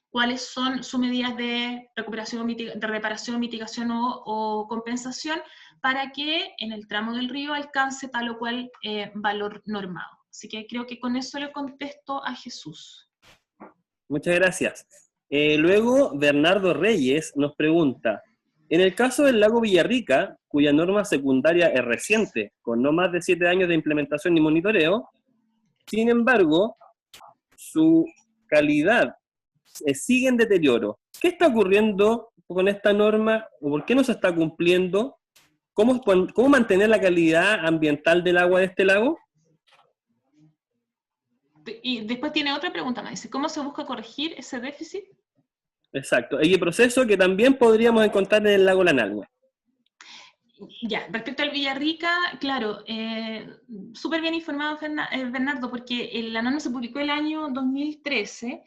cuáles son sus medidas de recuperación, de reparación, mitigación o compensación para que en el tramo del río alcance tal o cual valor normado. Así que creo que con eso le contesto a Jesús. Muchas gracias. Luego, Bernardo Reyes nos pregunta, en el caso del lago Villarrica, cuya norma secundaria es reciente, con no más de 7 años de implementación y monitoreo, sin embargo, su calidad sigue en deterioro. ¿Qué está ocurriendo con esta norma? ¿O por qué no se está cumpliendo? ¿Cómo mantener la calidad ambiental del agua de este lago? Y después tiene otra pregunta más, dice, ¿cómo se busca corregir ese déficit? Exacto, hay un proceso que también podríamos encontrar en el lago Lanalhue. Ya, respecto al Villarrica, claro, súper bien informado Bernardo, porque la norma se publicó el año 2013,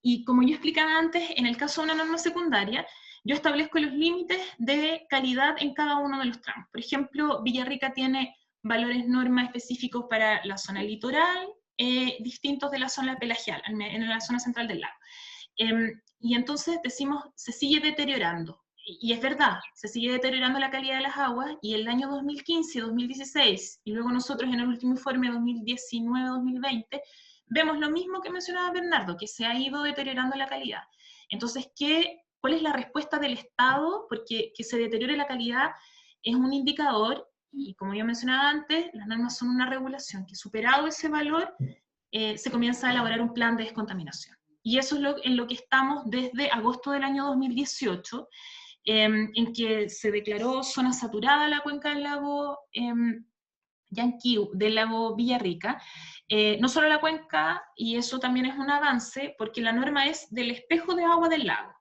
y como yo explicaba antes, en el caso de una norma secundaria, yo establezco los límites de calidad en cada uno de los tramos. Por ejemplo, Villarrica tiene valores norma específicos para la zona litoral, distintos de la zona pelagial, en la zona central del lago. Y entonces decimos, se sigue deteriorando. y es verdad, se sigue deteriorando la calidad de las aguas, y el año 2015, 2016, y luego nosotros en el último informe 2019-2020, vemos lo mismo que mencionaba Bernardo, que se ha ido deteriorando la calidad. Entonces, ¿cuál es la respuesta del Estado? Porque que se deteriore la calidad es un indicador, y como yo mencionaba antes, las normas son una regulación, que superado ese valor, se comienza a elaborar un plan de descontaminación. Y eso es en lo que estamos desde agosto del año 2018, en que se declaró zona saturada la cuenca del lago Yanquihue, del lago Villarrica. No solo la cuenca, y eso también es un avance, porque la norma es del espejo de agua del lago.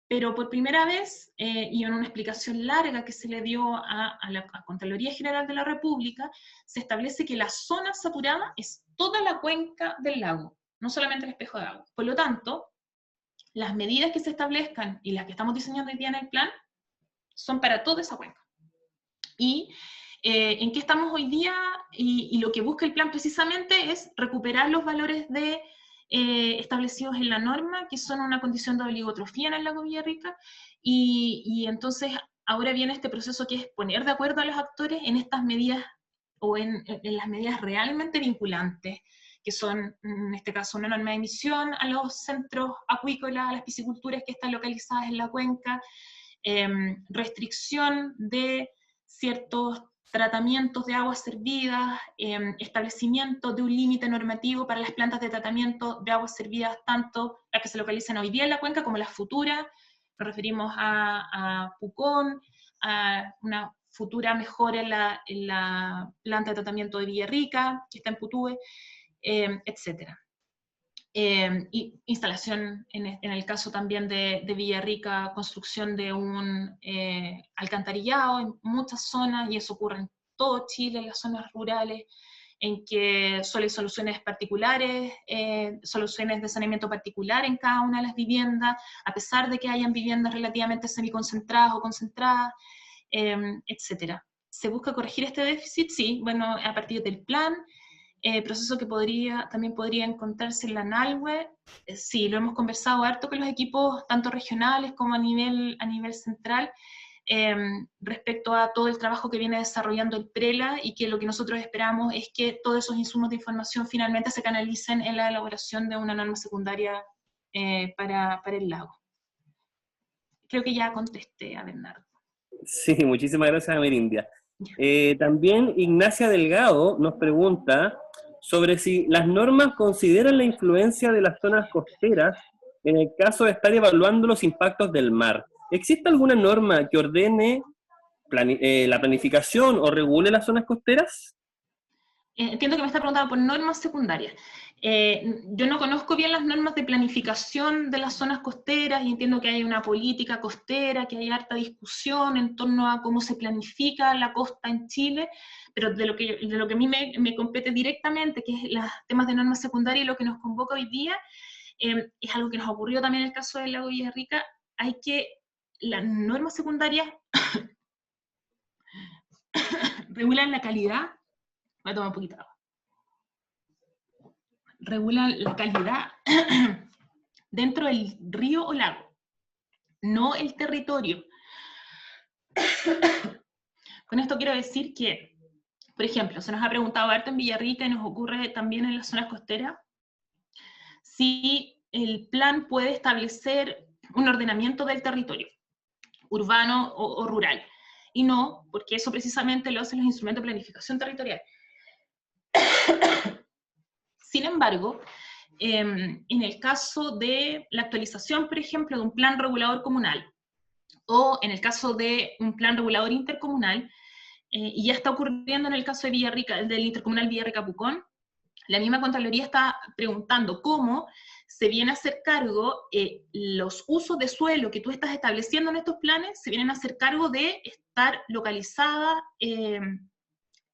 Pero por primera vez, y en una explicación larga que se le dio a la Contraloría General de la República, se establece que la zona saturada es toda la cuenca del lago, no solamente el espejo de agua. Por lo tanto, las medidas que se establezcan y las que estamos diseñando hoy día en el plan son para toda esa cuenca. Y en qué estamos hoy día, y lo que busca el plan precisamente es recuperar los valores establecidos en la norma, que son una condición de oligotrofía en el lago Villarrica, y entonces ahora viene este proceso que es poner de acuerdo a los actores en estas medidas, o en las medidas realmente vinculantes, que son, en este caso, una norma de emisión a los centros acuícolas, a las pisciculturas que están localizadas en la cuenca, restricción de ciertos tratamientos de aguas servidas, establecimiento de un límite normativo para las plantas de tratamiento de aguas servidas, tanto las que se localizan hoy día en la cuenca como las futuras. Nos referimos a Pucón, a una futura mejora en la planta de tratamiento de Villarrica, que está en Putúe, etcétera. Y instalación, en el caso también de Villarrica, construcción de un alcantarillado en muchas zonas, y eso ocurre en todo Chile, en las zonas rurales, en que solo hay soluciones particulares, soluciones de saneamiento particular en cada una de las viviendas, a pesar de que hayan viviendas relativamente semiconcentradas o concentradas, etcétera. ¿Se busca corregir este déficit? Sí, bueno, a partir del plan, proceso que también podría encontrarse en la NALWE. Sí, lo hemos conversado harto con los equipos, tanto regionales como a nivel central, respecto a todo el trabajo que viene desarrollando el PRELA, y que lo que nosotros esperamos es que todos esos insumos de información finalmente se canalicen en la elaboración de una norma secundaria para el lago. Creo que ya contesté a Bernardo. Sí, muchísimas gracias, Amerindia. También Ignacia Delgado nos pregunta sobre si las normas consideran la influencia de las zonas costeras en el caso de estar evaluando los impactos del mar. ¿Existe alguna norma que ordene la planificación o regule las zonas costeras? Entiendo que me está preguntando por normas secundarias. Yo no conozco bien las normas de planificación de las zonas costeras, y entiendo que hay una política costera, que hay harta discusión en torno a cómo se planifica la costa en Chile, pero de lo que a mí me compete directamente, que es los temas de normas secundarias, y lo que nos convoca hoy día, es algo que nos ocurrió también en el caso del lago Villarrica. Las normas secundarias regulan la calidad. Voy a tomar un poquito de agua. Regulan la calidad dentro del río o lago, no el territorio. Con esto quiero decir que, por ejemplo, se nos ha preguntado harto en Villarrica, y nos ocurre también en las zonas costeras, si el plan puede establecer un ordenamiento del territorio, urbano o rural. Y no, porque eso precisamente lo hacen los instrumentos de planificación territorial. Sin embargo, en el caso de la actualización, por ejemplo, de un plan regulador comunal, o en el caso de un plan regulador intercomunal, y ya está ocurriendo en el caso de Villarrica, del intercomunal Villarrica-Pucón, la misma Contraloría está preguntando cómo se viene a hacer cargo los usos de suelo que tú estás estableciendo en estos planes, se vienen a hacer cargo de estar localizada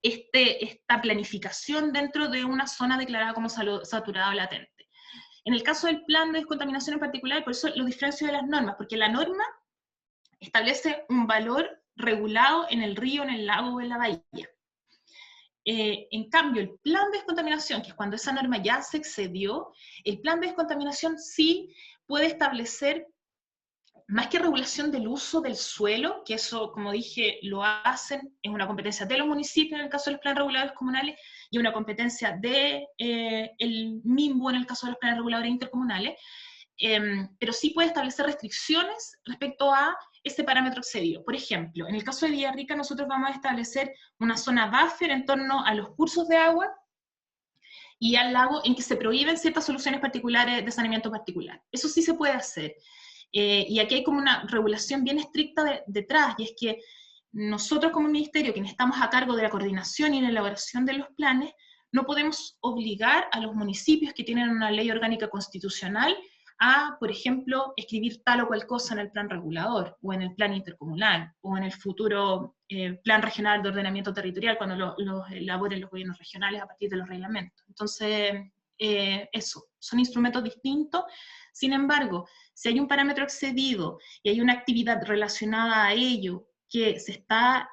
esta planificación dentro de una zona declarada como saturada o latente. En el caso del plan de descontaminación en particular, por eso lo diferencio de las normas, porque la norma establece un valor regulado en el río, en el lago o en la bahía. En cambio, el plan de descontaminación, que es cuando esa norma ya se excedió, el plan de descontaminación sí puede establecer más que regulación del uso del suelo, que eso, como dije, lo hacen, es una competencia de los municipios en el caso de los planes reguladores comunales, y una competencia de el MIMBU en el caso de los planes reguladores intercomunales, pero sí puede establecer restricciones respecto a ese parámetro excedido. Por ejemplo, en el caso de Villarrica nosotros vamos a establecer una zona buffer en torno a los cursos de agua y al lago en que se prohíben ciertas soluciones particulares de saneamiento particular. Eso sí se puede hacer. Y aquí hay como una regulación bien estricta detrás, y es que nosotros como ministerio, quienes estamos a cargo de la coordinación y la elaboración de los planes, no podemos obligar a los municipios que tienen una ley orgánica constitucional a, por ejemplo, escribir tal o cual cosa en el plan regulador, o en el plan intercomunal, o en el futuro plan regional de ordenamiento territorial, cuando lo elaboren los gobiernos regionales a partir de los reglamentos. Entonces, eso, son instrumentos distintos. Sin embargo, si hay un parámetro excedido y hay una actividad relacionada a ello que se está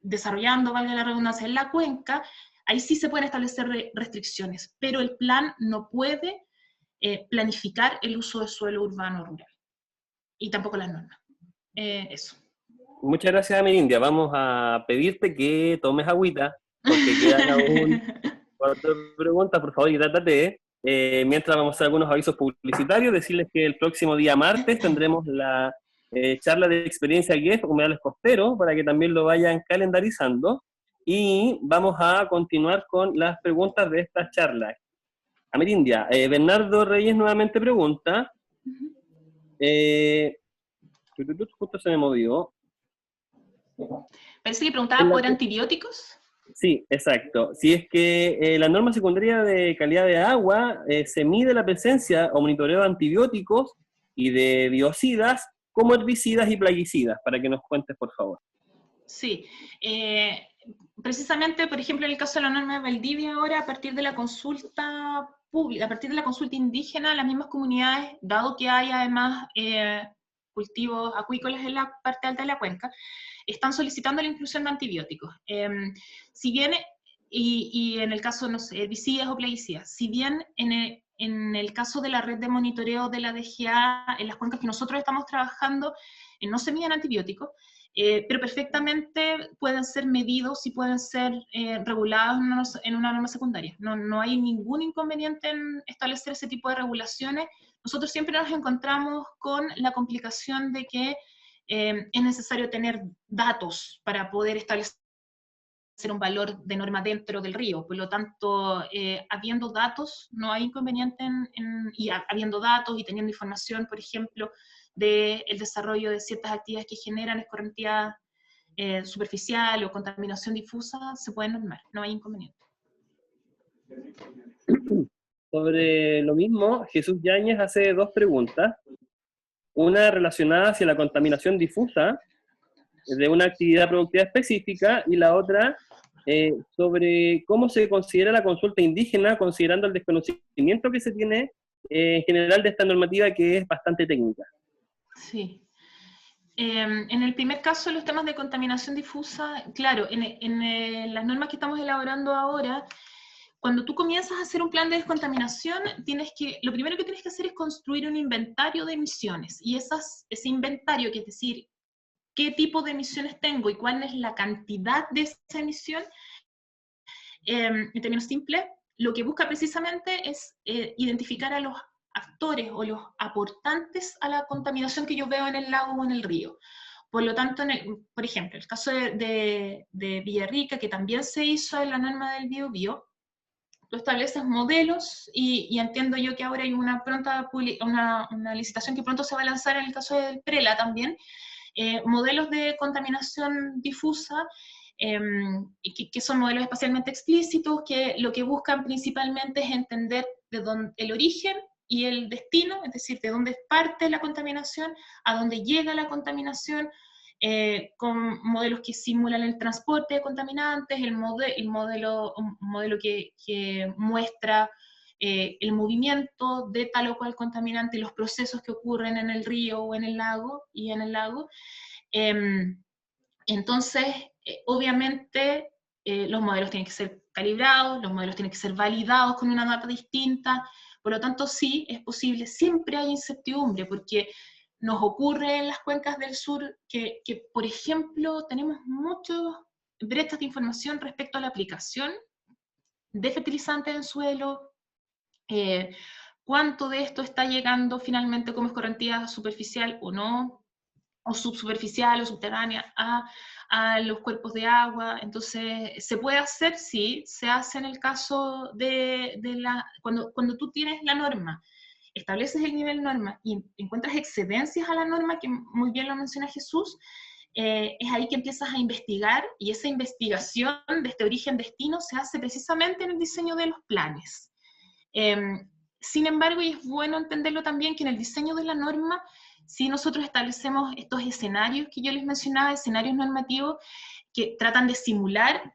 desarrollando, valga la redundancia, en la cuenca, ahí sí se pueden establecer restricciones, pero el plan no puede planificar el uso de suelo urbano rural, y tampoco las normas. Eso. Muchas gracias, Amerindia. Vamos a pedirte que tomes agüita, porque quedan aún 4 preguntas, por favor, hidrátate. Mientras vamos a hacer algunos avisos publicitarios, decirles que el próximo día martes tendremos la charla de experiencia GEF Humedales Costeros, para que también lo vayan calendarizando, y vamos a continuar con las preguntas de esta charla. Amerindia, Bernardo Reyes nuevamente pregunta, justo se me movió. Parece que preguntaba por antibióticos. Sí, exacto. Si es que la norma secundaria de calidad de agua se mide la presencia o monitoreo de antibióticos y de biocidas como herbicidas y plaguicidas, para que nos cuentes, por favor. Sí, precisamente, por ejemplo, en el caso de la norma de Valdivia ahora, a partir de la consulta pública, a partir de la consulta indígena, las mismas comunidades, dado que hay además cultivos acuícolas en la parte alta de la cuenca, están solicitando la inclusión de antibióticos. Si bien, y en el caso, no sé, herbicidas o plaguicidas, si bien en el caso de la red de monitoreo de la DGA, en las cuencas que nosotros estamos trabajando, no se miden antibióticos, pero perfectamente pueden ser medidos y pueden ser regulados en una norma secundaria. No hay ningún inconveniente en establecer ese tipo de regulaciones. Nosotros siempre nos encontramos con la complicación de que es necesario tener datos para poder establecer un valor de norma dentro del río. Por lo tanto, habiendo datos, no hay inconveniente y habiendo datos y teniendo información, por ejemplo, del desarrollo de ciertas actividades que generan escorrentía superficial o contaminación difusa, se pueden normar, no hay inconveniente. Sobre lo mismo, Jesús Yáñez hace 2 preguntas. Una relacionada hacia la contaminación difusa de una actividad productiva específica, y la otra sobre cómo se considera la consulta indígena, considerando el desconocimiento que se tiene en general de esta normativa, que es bastante técnica. Sí. En el primer caso, los temas de contaminación difusa, claro, en las normas que estamos elaborando ahora, cuando tú comienzas a hacer un plan de descontaminación, lo primero que tienes que hacer es construir un inventario de emisiones, y ese inventario, que es decir, qué tipo de emisiones tengo y cuál es la cantidad de esa emisión, en términos simples, lo que busca precisamente es identificar a los actores o los aportantes a la contaminación que yo veo en el lago o en el río. Por lo tanto, por ejemplo, el caso de Villarrica, que también se hizo en la norma del Biobío, tú estableces modelos, y entiendo yo que ahora hay una licitación que pronto se va a lanzar en el caso del Prela también, modelos de contaminación difusa, que son modelos espacialmente explícitos, que lo que buscan principalmente es entender el origen y el destino, es decir, de dónde parte la contaminación, a dónde llega la contaminación, con modelos que simulan el transporte de contaminantes, un modelo que muestra el movimiento de tal o cual contaminante y los procesos que ocurren en el río o en el lago, entonces, obviamente, los modelos tienen que ser calibrados, los modelos tienen que ser validados con una data distinta. Por lo tanto, sí, es posible, siempre hay incertidumbre, porque nos ocurre en las cuencas del sur que por ejemplo, tenemos muchas brechas de información respecto a la aplicación de fertilizantes en suelo, cuánto de esto está llegando finalmente como escorrentía superficial o no, o subsuperficial o subterránea a los cuerpos de agua. Entonces, ¿se puede hacer? Sí, se hace en el caso de cuando tú tienes la norma, estableces el nivel norma y encuentras excedencias a la norma, que muy bien lo menciona Jesús, es ahí que empiezas a investigar, y esa investigación de este origen-destino se hace precisamente en el diseño de los planes. Sin embargo, y es bueno entenderlo también, que en el diseño de la norma, si nosotros establecemos estos escenarios que yo les mencionaba, escenarios normativos, que tratan de simular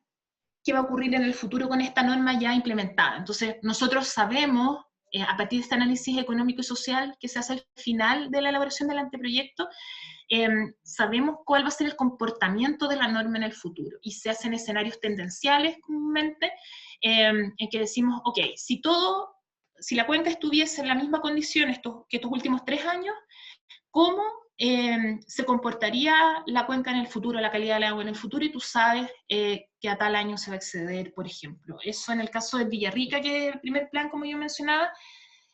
qué va a ocurrir en el futuro con esta norma ya implementada. Entonces, nosotros sabemos, a partir de este análisis económico y social que se hace al final de la elaboración del anteproyecto, sabemos cuál va a ser el comportamiento de la norma en el futuro, y se hacen escenarios tendenciales comúnmente, en que decimos, ok, si la cuenca estuviese en la misma condición que estos últimos 3 años, ¿cómo se comportaría la cuenca en el futuro, la calidad del agua en el futuro? Y tú sabes que a tal año se va a exceder, por ejemplo. Eso en el caso de Villarrica, que es el primer plan, como yo mencionaba,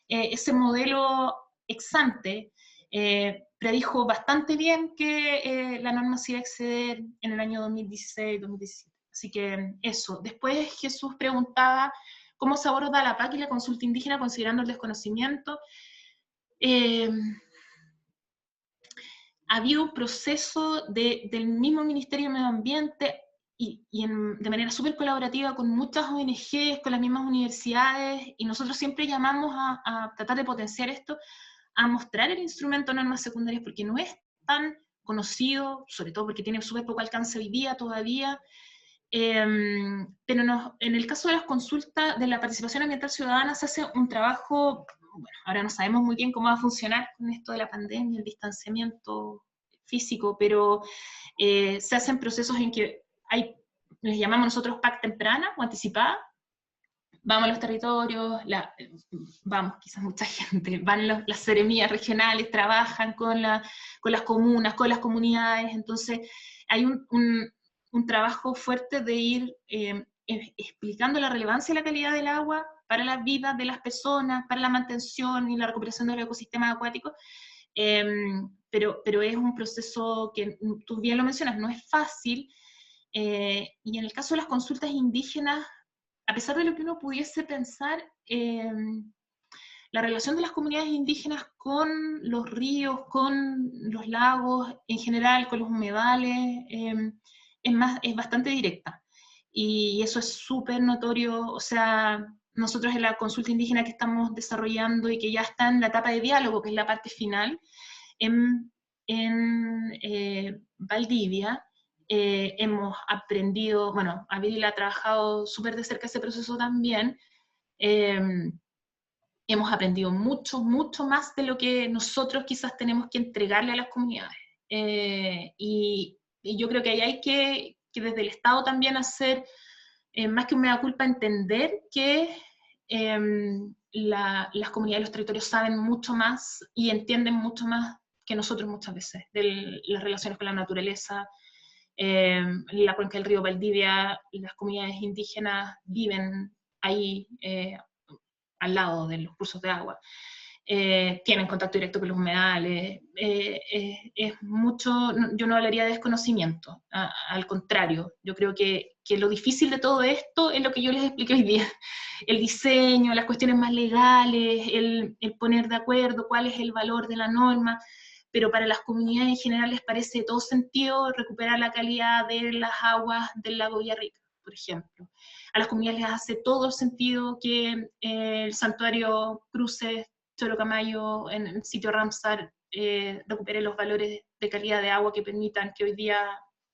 ese modelo ex ante predijo bastante bien que la norma se iba a exceder en el año 2016-2017. Así que eso. Después Jesús preguntaba cómo se aborda la PAC y la consulta indígena considerando el desconocimiento. Había un proceso del mismo Ministerio de Medio Ambiente de manera súper colaborativa con muchas ONGs, con las mismas universidades, y nosotros siempre llamamos a tratar de potenciar esto, a mostrar el instrumento de normas secundarias, porque no es tan conocido, sobre todo porque tiene súper poco alcance hoy día todavía, pero en el caso de las consultas de la participación ambiental ciudadana se hace un trabajo. Bueno, ahora no sabemos muy bien cómo va a funcionar con esto de la pandemia, el distanciamiento físico, pero se hacen procesos en que les llamamos nosotros PAC temprana o anticipada. Vamos a los territorios, quizás mucha gente, van las seremías regionales, trabajan con las comunas, con las comunidades. Entonces hay un trabajo fuerte de ir explicando la relevancia de la calidad del agua para la vida de las personas, para la mantención y la recuperación de los ecosistemas acuáticos, pero es un proceso que, tú bien lo mencionas, no es fácil, y en el caso de las consultas indígenas, a pesar de lo que uno pudiese pensar, la relación de las comunidades indígenas con los ríos, con los lagos, en general, con los humedales, es bastante directa. Y eso es súper notorio. O sea, nosotros en la consulta indígena que estamos desarrollando y que ya está en la etapa de diálogo, que es la parte final, en Valdivia, hemos aprendido, bueno, Abril ha trabajado súper de cerca ese proceso también, hemos aprendido mucho, mucho más de lo que nosotros quizás tenemos que entregarle a las comunidades. Y yo creo que ahí hay que desde el Estado también hacer, más que un mea culpa, entender que las comunidades y los territorios saben mucho más y entienden mucho más que nosotros muchas veces, de las relaciones con la naturaleza. La cuenca del río Valdivia, las comunidades indígenas viven ahí al lado de los cursos de agua, tienen contacto directo con los humedales, es mucho, yo no hablaría de desconocimiento, al contrario, yo creo que lo difícil de todo esto es lo que yo les expliqué hoy día, el diseño, las cuestiones más legales, el poner de acuerdo cuál es el valor de la norma, pero para las comunidades en general les parece de todo sentido recuperar la calidad de las aguas del lago Villarrica, por ejemplo. A las comunidades les hace todo el sentido que el santuario Cruces Chorocamayo, en el sitio Ramsar, recupere los valores de calidad de agua que permitan que hoy día,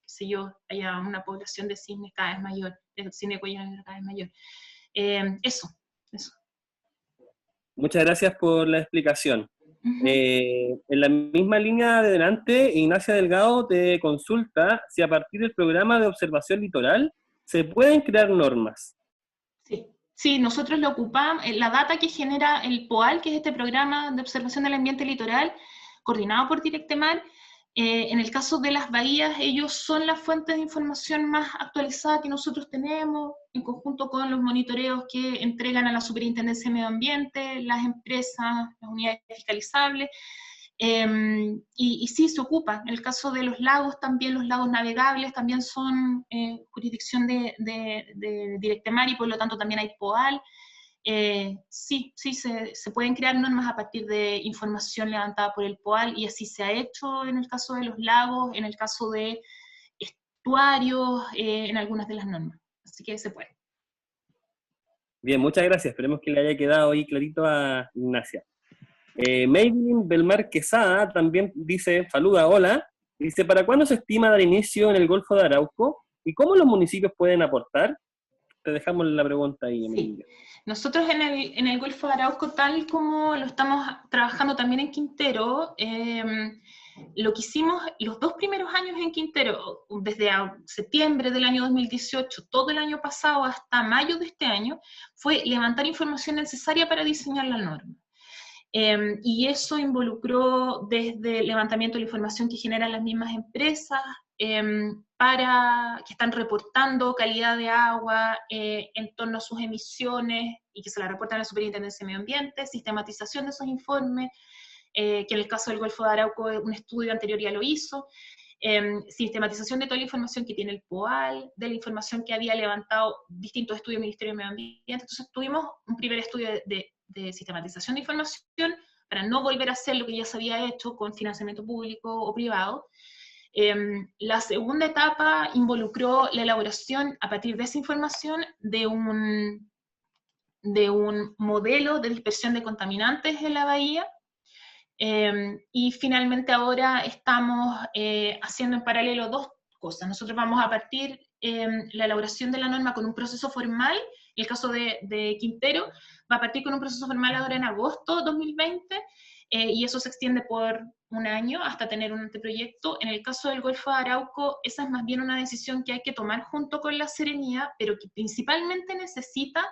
qué sé yo, haya una población de cisnes cada vez mayor, de cisne de cuello negro cada vez mayor. Eso. Muchas gracias por la explicación. En la misma línea de delante, Ignacia Delgado te consulta si a partir del programa de observación litoral se pueden crear normas. Sí, nosotros lo ocupamos, la data que genera el POAL, que es este programa de observación del ambiente litoral, coordinado por Directemar. En el caso de las bahías, ellos son las fuentes de información más actualizada que nosotros tenemos, en conjunto con los monitoreos que entregan a la Superintendencia de Medio Ambiente, las empresas, las unidades fiscalizables, y sí, se ocupa. En el caso de los lagos, también los lagos navegables también son jurisdicción de Directemar, y por lo tanto también hay POAL. Sí, se pueden crear normas a partir de información levantada por el POAL, y así se ha hecho en el caso de los lagos, en el caso de estuarios, en algunas de las normas. Así que se puede. Bien, muchas gracias. Esperemos que le haya quedado ahí clarito a Ignacia. Maybelline Belmar Quesada también dice, saluda, hola. Dice, ¿para cuándo se estima dar inicio en el Golfo de Arauco? ¿Y cómo los municipios pueden aportar? Te dejamos la pregunta ahí, Emilia. Sí. Nosotros en el Golfo de Arauco, tal como lo estamos trabajando también en Quintero, lo que hicimos los 2 primeros años en Quintero, desde septiembre del año 2018, todo el año pasado hasta mayo de este año, fue levantar información necesaria para diseñar la norma. Y eso involucró desde el levantamiento de la información que generan las mismas empresas, que están reportando calidad de agua en torno a sus emisiones, y que se la reportan a la Superintendencia de Medio Ambiente, sistematización de esos informes, que en el caso del Golfo de Arauco un estudio anterior ya lo hizo, sistematización de toda la información que tiene el POAL, de la información que había levantado distintos estudios del Ministerio de Medio Ambiente. Entonces tuvimos un primer estudio de sistematización de información para no volver a hacer lo que ya se había hecho con financiamiento público o privado. La segunda etapa involucró la elaboración, a partir de esa información, de un modelo de dispersión de contaminantes en la bahía, y finalmente ahora estamos haciendo en paralelo 2 cosas. Nosotros vamos a partir la elaboración de la norma con un proceso formal. En el caso de Quintero, va a partir con un proceso formal ahora en agosto 2020, y eso se extiende por un año hasta tener un anteproyecto. En el caso del Golfo de Arauco, esa es más bien una decisión que hay que tomar junto con la Serenía, pero que principalmente necesita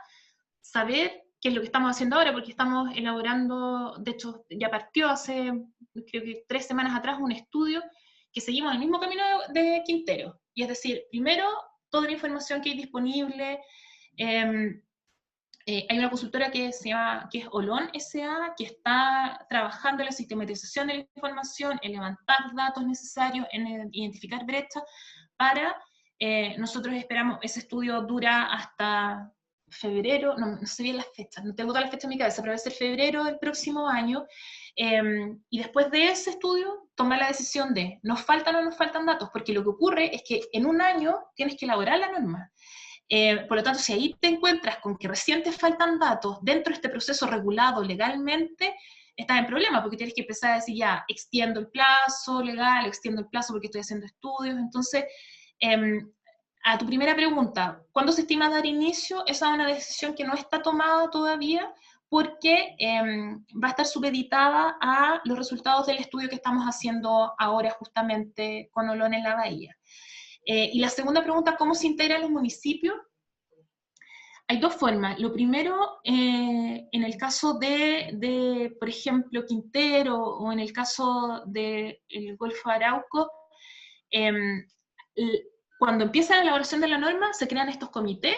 saber qué es lo que estamos haciendo ahora, porque estamos elaborando, de hecho ya partió hace, creo que 3 semanas atrás, un estudio que seguimos el mismo camino de Quintero, y es decir, primero, toda la información que hay disponible. Hay una consultora que es Olón S.A., que está trabajando en la sistematización de la información, en levantar datos necesarios, en identificar brechas, para, nosotros esperamos, ese estudio dura hasta febrero, no sé bien las fechas, no tengo todas las fechas en mi cabeza, pero va a ser febrero del próximo año, y después de ese estudio, tomar la decisión de, ¿nos faltan o no nos faltan datos? Porque lo que ocurre es que en un año tienes que elaborar la norma. Por lo tanto, si ahí te encuentras con que recién te faltan datos dentro de este proceso regulado legalmente, estás en problema, porque tienes que empezar a decir, ya, extiendo el plazo legal, extiendo el plazo porque estoy haciendo estudios. Entonces, a tu primera pregunta, ¿cuándo se estima dar inicio? Esa es una decisión que no está tomada todavía, porque va a estar supeditada a los resultados del estudio que estamos haciendo ahora justamente con Olón en la Bahía. Y la segunda pregunta, ¿cómo se integran los municipios? Hay 2 formas. Lo primero, en el caso de, por ejemplo, Quintero, o en el caso del Golfo de Arauco, cuando empieza la elaboración de la norma, se crean estos comités,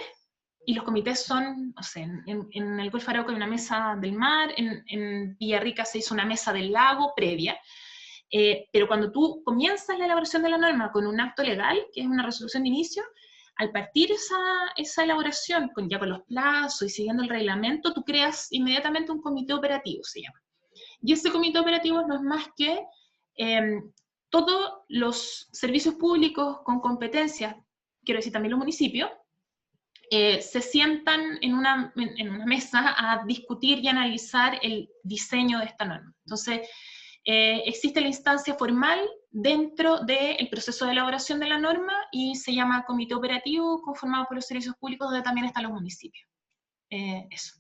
y los comités son, no sé, en el Golfo de Arauco hay una mesa del mar, en Villarrica se hizo una mesa del lago previa. Pero cuando tú comienzas la elaboración de la norma con un acto legal, que es una resolución de inicio, al partir esa elaboración, ya con los plazos y siguiendo el reglamento, tú creas inmediatamente un comité operativo, se llama. Y ese comité operativo no es más que todos los servicios públicos con competencias, quiero decir también los municipios, se sientan en una mesa a discutir y analizar el diseño de esta norma. Entonces, existe la instancia formal dentro del proceso de elaboración de la norma, y se llama comité operativo, conformado por los servicios públicos, donde también están los municipios. Eso.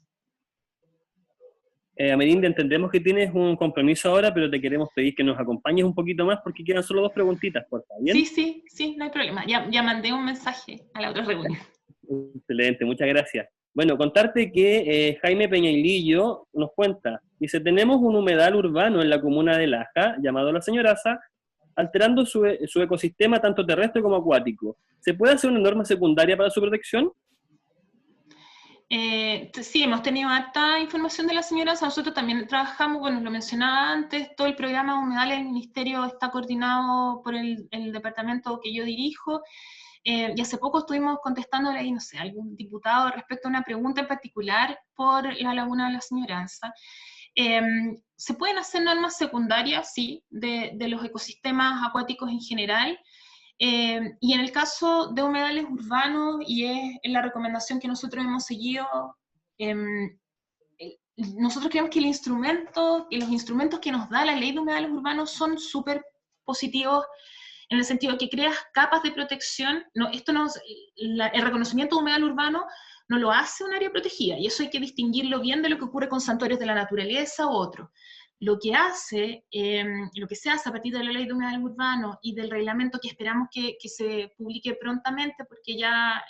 Amelinda, entendemos que tienes un compromiso ahora, pero te queremos pedir que nos acompañes un poquito más, porque quedan solo 2 preguntitas, por favor. ¿Bien? Sí, no hay problema. Ya mandé un mensaje a la otra reunión. Excelente, muchas gracias. Bueno, contarte que Jaime Peñailillo nos cuenta, dice, tenemos un humedal urbano en la comuna de Laja, llamado La Señoraza, alterando su ecosistema tanto terrestre como acuático. ¿Se puede hacer una norma secundaria para su protección? Sí, hemos tenido harta información de la señora. Nosotros también trabajamos, bueno, lo mencionaba antes, todo el programa de humedales del Ministerio está coordinado por el departamento que yo dirijo, y hace poco estuvimos contestándole ahí, no sé, a algún diputado respecto a una pregunta en particular por la laguna de la Señoranza. Se pueden hacer normas secundarias, sí, de los ecosistemas acuáticos en general, y en el caso de humedales urbanos, y es la recomendación que nosotros hemos seguido, nosotros creemos que los instrumentos que nos da la ley de humedales urbanos son súper positivos, en el sentido de que creas capas de protección. No, el reconocimiento de humedal urbano no lo hace un área protegida, y eso hay que distinguirlo bien de lo que ocurre con santuarios de la naturaleza u otro. Lo que se hace a partir de la ley de humedal urbano y del reglamento que esperamos que se publique prontamente, porque ya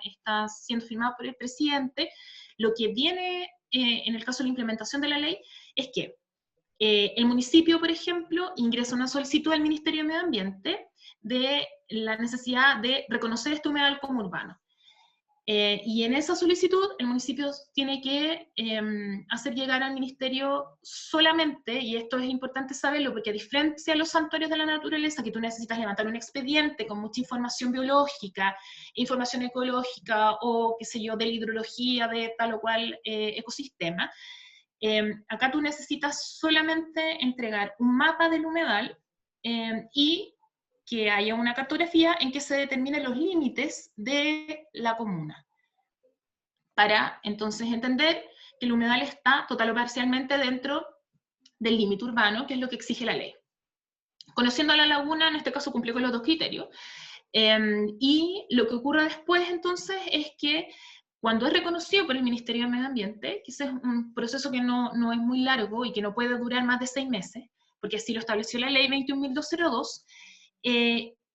está siendo firmado por el presidente, lo que viene en el caso de la implementación de la ley es que el municipio, por ejemplo, ingresa una solicitud al Ministerio de Medio Ambiente de la necesidad de reconocer este humedal como urbano. Y en esa solicitud el municipio tiene que hacer llegar al ministerio solamente, y esto es importante saberlo, porque a diferencia de los santuarios de la naturaleza, que tú necesitas levantar un expediente con mucha información biológica, información ecológica, o qué sé yo, de la hidrología de tal o cual ecosistema, acá tú necesitas solamente entregar un mapa del humedal y que haya una cartografía en que se determinen los límites de la comuna, para entonces entender que el humedal está total o parcialmente dentro del límite urbano, que es lo que exige la ley. Conociendo a la laguna, en este caso cumple con los dos criterios, y lo que ocurre después entonces es que cuando es reconocido por el Ministerio de Medio Ambiente, que ese es un proceso que no es muy largo y que no puede durar más de 6 meses, porque así lo estableció la ley 21.202,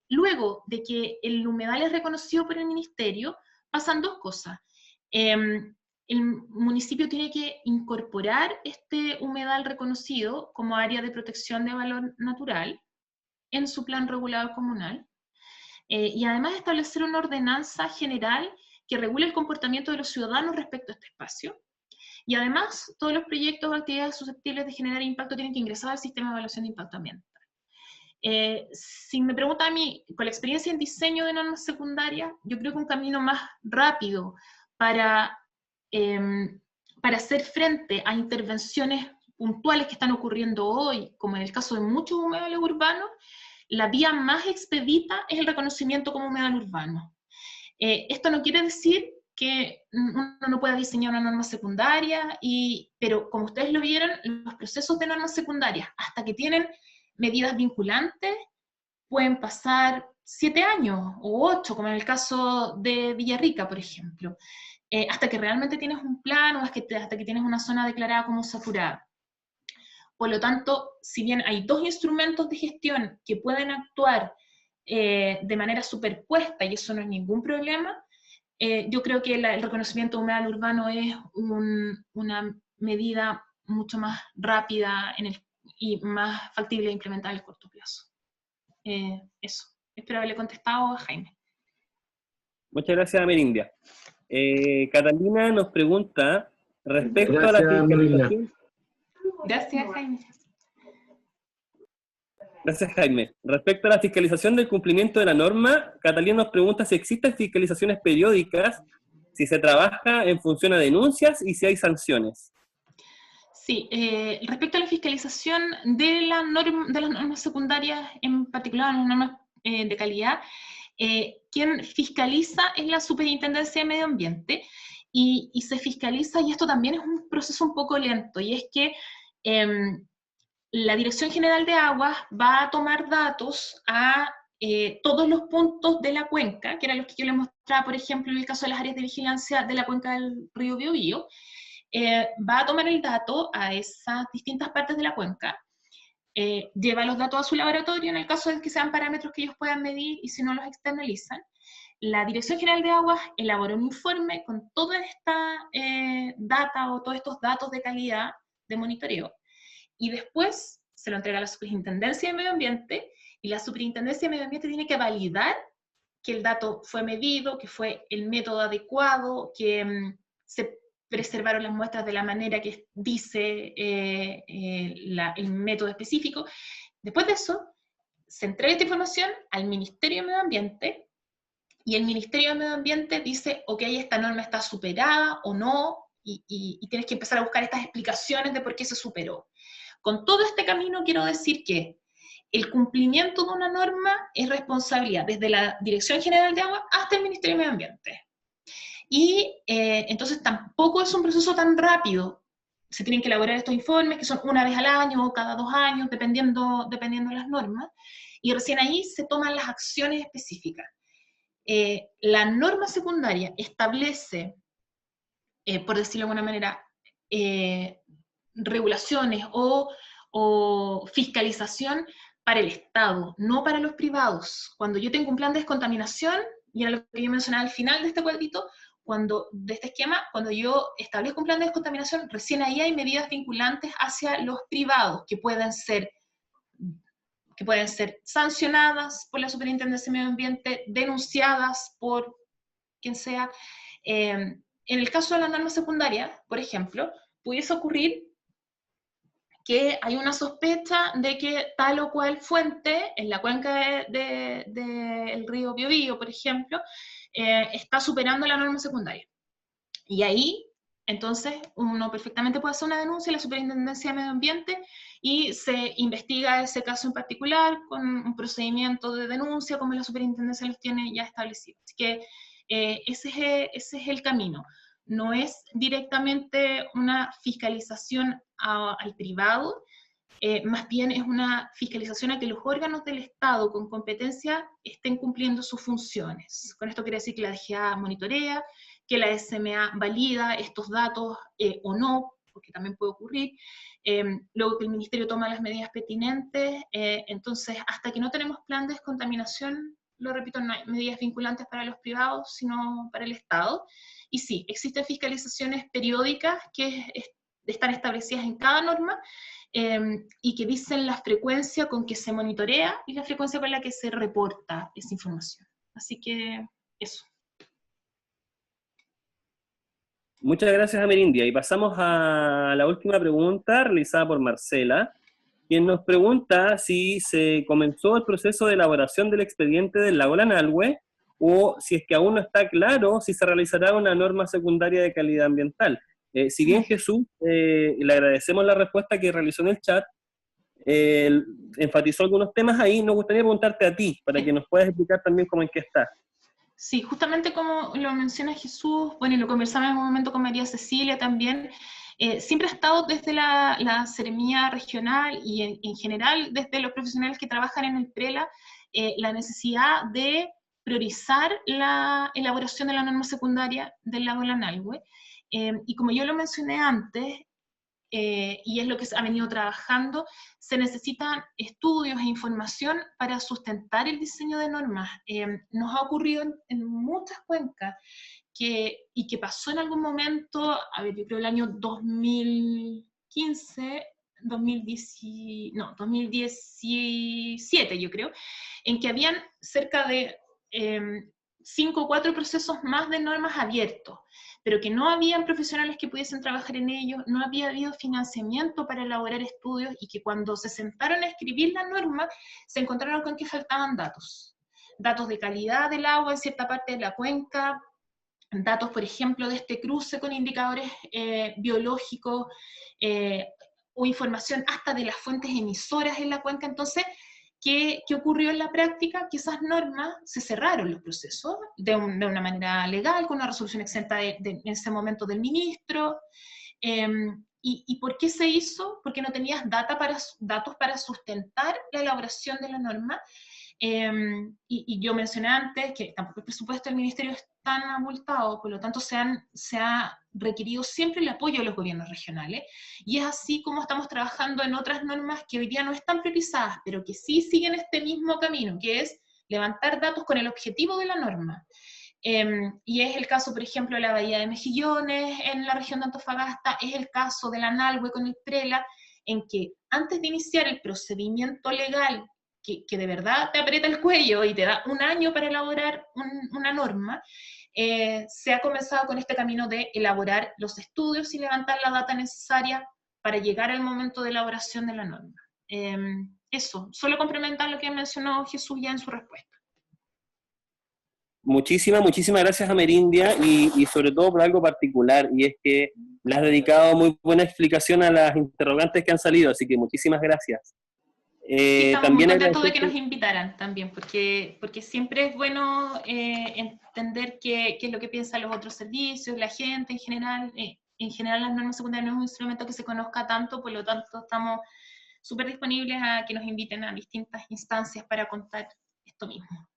luego de que el humedal es reconocido por el Ministerio, pasan dos cosas. El municipio tiene que incorporar este humedal reconocido como área de protección de valor natural en su plan regulador comunal, y además establecer una ordenanza general que regule el comportamiento de los ciudadanos respecto a este espacio. Y además, todos los proyectos o actividades susceptibles de generar impacto tienen que ingresar al sistema de evaluación de impacto ambiental. Si me preguntan a mí, con la experiencia en diseño de normas secundarias, yo creo que un camino más rápido para hacer frente a intervenciones puntuales que están ocurriendo hoy, como en el caso de muchos humedales urbanos, la vía más expedita es el reconocimiento como humedal urbano. Esto no quiere decir que uno no pueda diseñar una norma secundaria, pero como ustedes lo vieron, los procesos de normas secundarias, hasta que tienen medidas vinculantes, pueden pasar 7 años o 8, como en el caso de Villarrica, por ejemplo, hasta que realmente tienes un plan o hasta que tienes una zona declarada como saturada. Por lo tanto, si bien hay dos instrumentos de gestión que pueden actuar de manera superpuesta, y eso no es ningún problema, yo creo que el reconocimiento de humedal urbano es una medida mucho más rápida y más factible de implementar a corto plazo. Eso. Espero haberle contestado a Jaime. Muchas gracias, Merindia. Catalina nos pregunta respecto Gracias, a la fiscalización. Gracias, Jaime. Gracias, Jaime. Respecto a la fiscalización del cumplimiento de la norma, Catalina nos pregunta si existen fiscalizaciones periódicas, si se trabaja en función a denuncias y si hay sanciones. Sí, respecto a la fiscalización de las normas secundarias, en particular las normas de calidad, quien fiscaliza es la Superintendencia de Medio Ambiente, y se fiscaliza, y esto también es un proceso un poco lento, y es que la Dirección General de Aguas va a tomar datos a todos los puntos de la cuenca, que eran los que yo les mostraba, por ejemplo, en el caso de las áreas de vigilancia de la cuenca del río Biobío. Va a tomar el dato a esas distintas partes de la cuenca, lleva los datos a su laboratorio en el caso de que sean parámetros que ellos puedan medir, y si no los externalizan, la Dirección General de Aguas elaboró un informe con toda esta data o todos estos datos de calidad de monitoreo, y después se lo entrega a la Superintendencia de Medio Ambiente, y la Superintendencia de Medio Ambiente tiene que validar que el dato fue medido, que fue el método adecuado, que se preservaron las muestras de la manera que dice el método específico. Después de eso, se entrega esta información al Ministerio de Medio Ambiente, y el Ministerio de Medio Ambiente dice, ok, esta norma está superada o no, y tienes que empezar a buscar estas explicaciones de por qué se superó. Con todo este camino quiero decir que el cumplimiento de una norma es responsabilidad desde la Dirección General de Agua hasta el Ministerio de Medio Ambiente. Y entonces tampoco es un proceso tan rápido. Se tienen que elaborar estos informes, que son una vez al año o cada 2 años, dependiendo de las normas, y recién ahí se toman las acciones específicas. La norma secundaria establece, por decirlo de alguna manera, regulaciones o fiscalización para el Estado, no para los privados. Cuando yo tengo un plan de descontaminación, y era lo que yo mencionaba al final de este cuadrito, de este esquema, cuando yo establezco un plan de descontaminación, recién ahí hay medidas vinculantes hacia los privados, que pueden ser sancionadas por la Superintendencia de Medio Ambiente, denunciadas por quien sea. En el caso de la norma secundaria, por ejemplo, pudiese ocurrir que hay una sospecha de que tal o cual fuente, en la cuenca del río Biobío, por ejemplo, está superando la norma secundaria. Y ahí, entonces, uno perfectamente puede hacer una denuncia a la Superintendencia de Medio Ambiente y se investiga ese caso en particular con un procedimiento de denuncia como la Superintendencia los tiene ya establecido. Así que ese es el camino. No es directamente una fiscalización al privado, más bien es una fiscalización a que los órganos del Estado con competencia estén cumpliendo sus funciones. Con esto quiere decir que la DGA monitorea, que la SMA valida estos datos o no, porque también puede ocurrir, luego que el Ministerio toma las medidas pertinentes. Entonces, hasta que no tenemos plan de descontaminación, lo repito, no hay medidas vinculantes para los privados, sino para el Estado. Y sí, existen fiscalizaciones periódicas que están establecidas en cada norma, y que dicen la frecuencia con que se monitorea y la frecuencia con la que se reporta esa información. Así que eso. Muchas gracias, Amerindia. Y pasamos a la última pregunta realizada por Marcela, quien nos pregunta si se comenzó el proceso de elaboración del expediente del lago Lanalhue, o si es que aún no está claro si se realizará una norma secundaria de calidad ambiental. Si bien Jesús, le agradecemos la respuesta que realizó en el chat, enfatizó algunos temas ahí, nos gustaría preguntarte a ti, para que nos puedas explicar también cómo en qué está. Sí, justamente como lo menciona Jesús, bueno, y lo conversamos en un momento con María Cecilia también, siempre ha estado desde la Seremía regional y en general desde los profesionales que trabajan en el PRELA, la necesidad de priorizar la elaboración de la norma secundaria del lago Lanalhue. Y como yo lo mencioné antes, y es lo que se ha venido trabajando, se necesitan estudios e información para sustentar el diseño de normas. Nos ha ocurrido en muchas cuencas, y que pasó en algún momento, a ver, yo creo el año 2015, 2017 yo creo, en que habían cerca de 5 o 4 procesos más de normas abiertos, pero que no habían profesionales que pudiesen trabajar en ellos, no había habido financiamiento para elaborar estudios, y que cuando se sentaron a escribir la norma, se encontraron con que faltaban datos de calidad del agua en cierta parte de la cuenca, datos, por ejemplo, de este cruce con indicadores biológicos, o información hasta de las fuentes emisoras en la cuenca. Entonces, ¿qué ocurrió en la práctica? Que esas normas se cerraron los procesos de una manera legal, con una resolución exenta en ese momento del ministro. ¿Y por qué se hizo? Porque no tenías datos para sustentar la elaboración de la norma. Y yo mencioné antes que tampoco el presupuesto del ministerio es tan abultado, por lo tanto se ha requerido siempre el apoyo de los gobiernos regionales, y es así como estamos trabajando en otras normas que hoy día no están priorizadas, pero que sí siguen este mismo camino, que es levantar datos con el objetivo de la norma. Y es el caso, por ejemplo, de la Bahía de Mejillones en la región de Antofagasta, es el caso de la Nalhue con el PRELA, en que antes de iniciar el procedimiento legal que de verdad te aprieta el cuello y te da un año para elaborar una norma, se ha comenzado con este camino de elaborar los estudios y levantar la data necesaria para llegar al momento de elaboración de la norma. Eso, solo complementar lo que mencionó Jesús ya en su respuesta. Muchísimas gracias, Amerindia, y sobre todo por algo particular, y es que le has dedicado muy buena explicación a las interrogantes que han salido, así que muchísimas gracias. Sí, estamos también muy contentos de que nos invitaran también, porque siempre es bueno entender qué es lo que piensan los otros servicios, la gente en general. En general las normas secundarias no es un instrumento que se conozca tanto, por lo tanto estamos súper disponibles a que nos inviten a distintas instancias para contar esto mismo.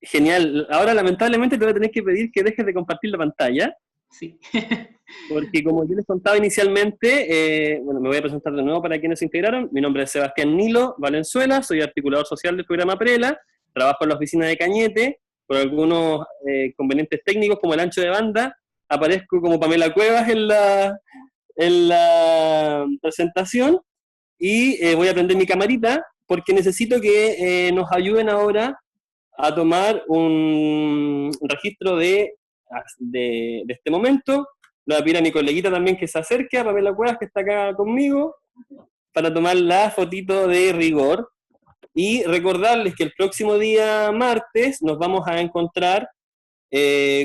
Genial. Ahora lamentablemente te voy a tener que pedir que dejes de compartir la pantalla. Sí. Porque como yo les contaba inicialmente, bueno, me voy a presentar de nuevo para quienes se integraron. Mi nombre es Sebastián Nilo Valenzuela, soy articulador social del programa PRELA, trabajo en la oficina de Cañete, por algunos convenientes técnicos como el ancho de banda, aparezco como Pamela Cuevas en la presentación, y voy a prender mi camarita porque necesito que nos ayuden ahora a tomar un registro de este momento. Le voy a pedir a mi coleguita también que se acerque, a Pamela Cuevas, que está acá conmigo, para tomar la fotito de rigor. Y recordarles que el próximo día martes nos vamos a encontrar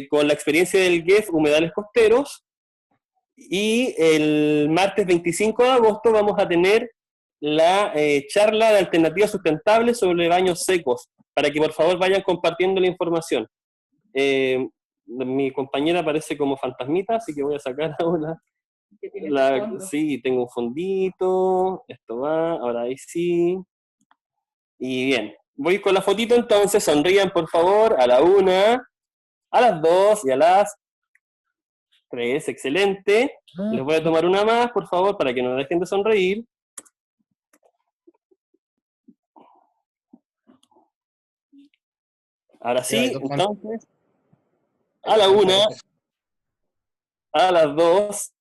con la experiencia del GEF Humedales Costeros, y el martes 25 de agosto vamos a tener la charla de alternativas sustentables sobre baños secos, para que por favor vayan compartiendo la información. Mi compañera aparece como fantasmita, así que voy a sacar ahora sí, tengo un fondito, esto va, ahora ahí sí, y bien, voy con la fotito entonces, sonrían por favor, a la 1, a las 2 y a las 3, excelente. Les voy a tomar una más, por favor, para que no dejen de sonreír. Ahora sí, entonces, a la 1, a las 2,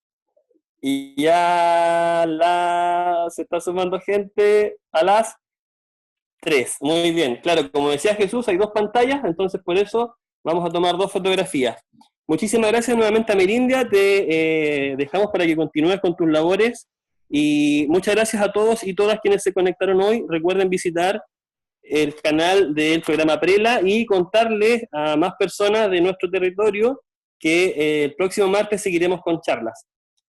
y ya se está sumando gente a las 3. Muy bien, claro, como decía Jesús, hay 2 pantallas, entonces por eso vamos a tomar 2 fotografías. Muchísimas gracias nuevamente, Amerindia, te dejamos para que continúes con tus labores, y muchas gracias a todos y todas quienes se conectaron hoy. Recuerden visitar el canal del programa PRELA y contarles a más personas de nuestro territorio que el próximo martes seguiremos con charlas.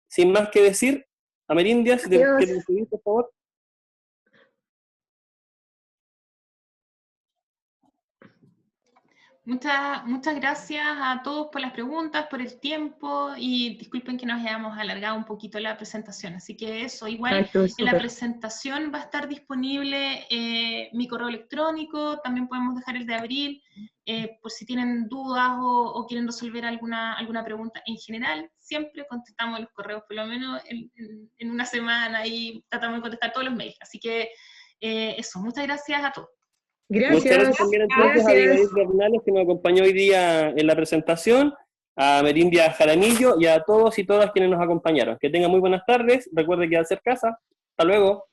Sin más que decir, Amerindia, si te quieres despedir, por favor. Muchas gracias a todos por las preguntas, por el tiempo, y disculpen que nos hayamos alargado un poquito la presentación. Así que eso, igual en la presentación va a estar disponible mi correo electrónico, también podemos dejar el de abril, por si tienen dudas o quieren resolver alguna pregunta en general. Siempre contestamos los correos, por lo menos en una semana, y tratamos de contestar todos los mails. Así que eso, muchas gracias a todos. Muchas gracias también entonces a Abigail Bernales, que nos acompañó hoy día en la presentación, a Amerindia Jaramillo y a todos y todas quienes nos acompañaron. Que tengan muy buenas tardes, recuerde que hacer casa. Hasta luego.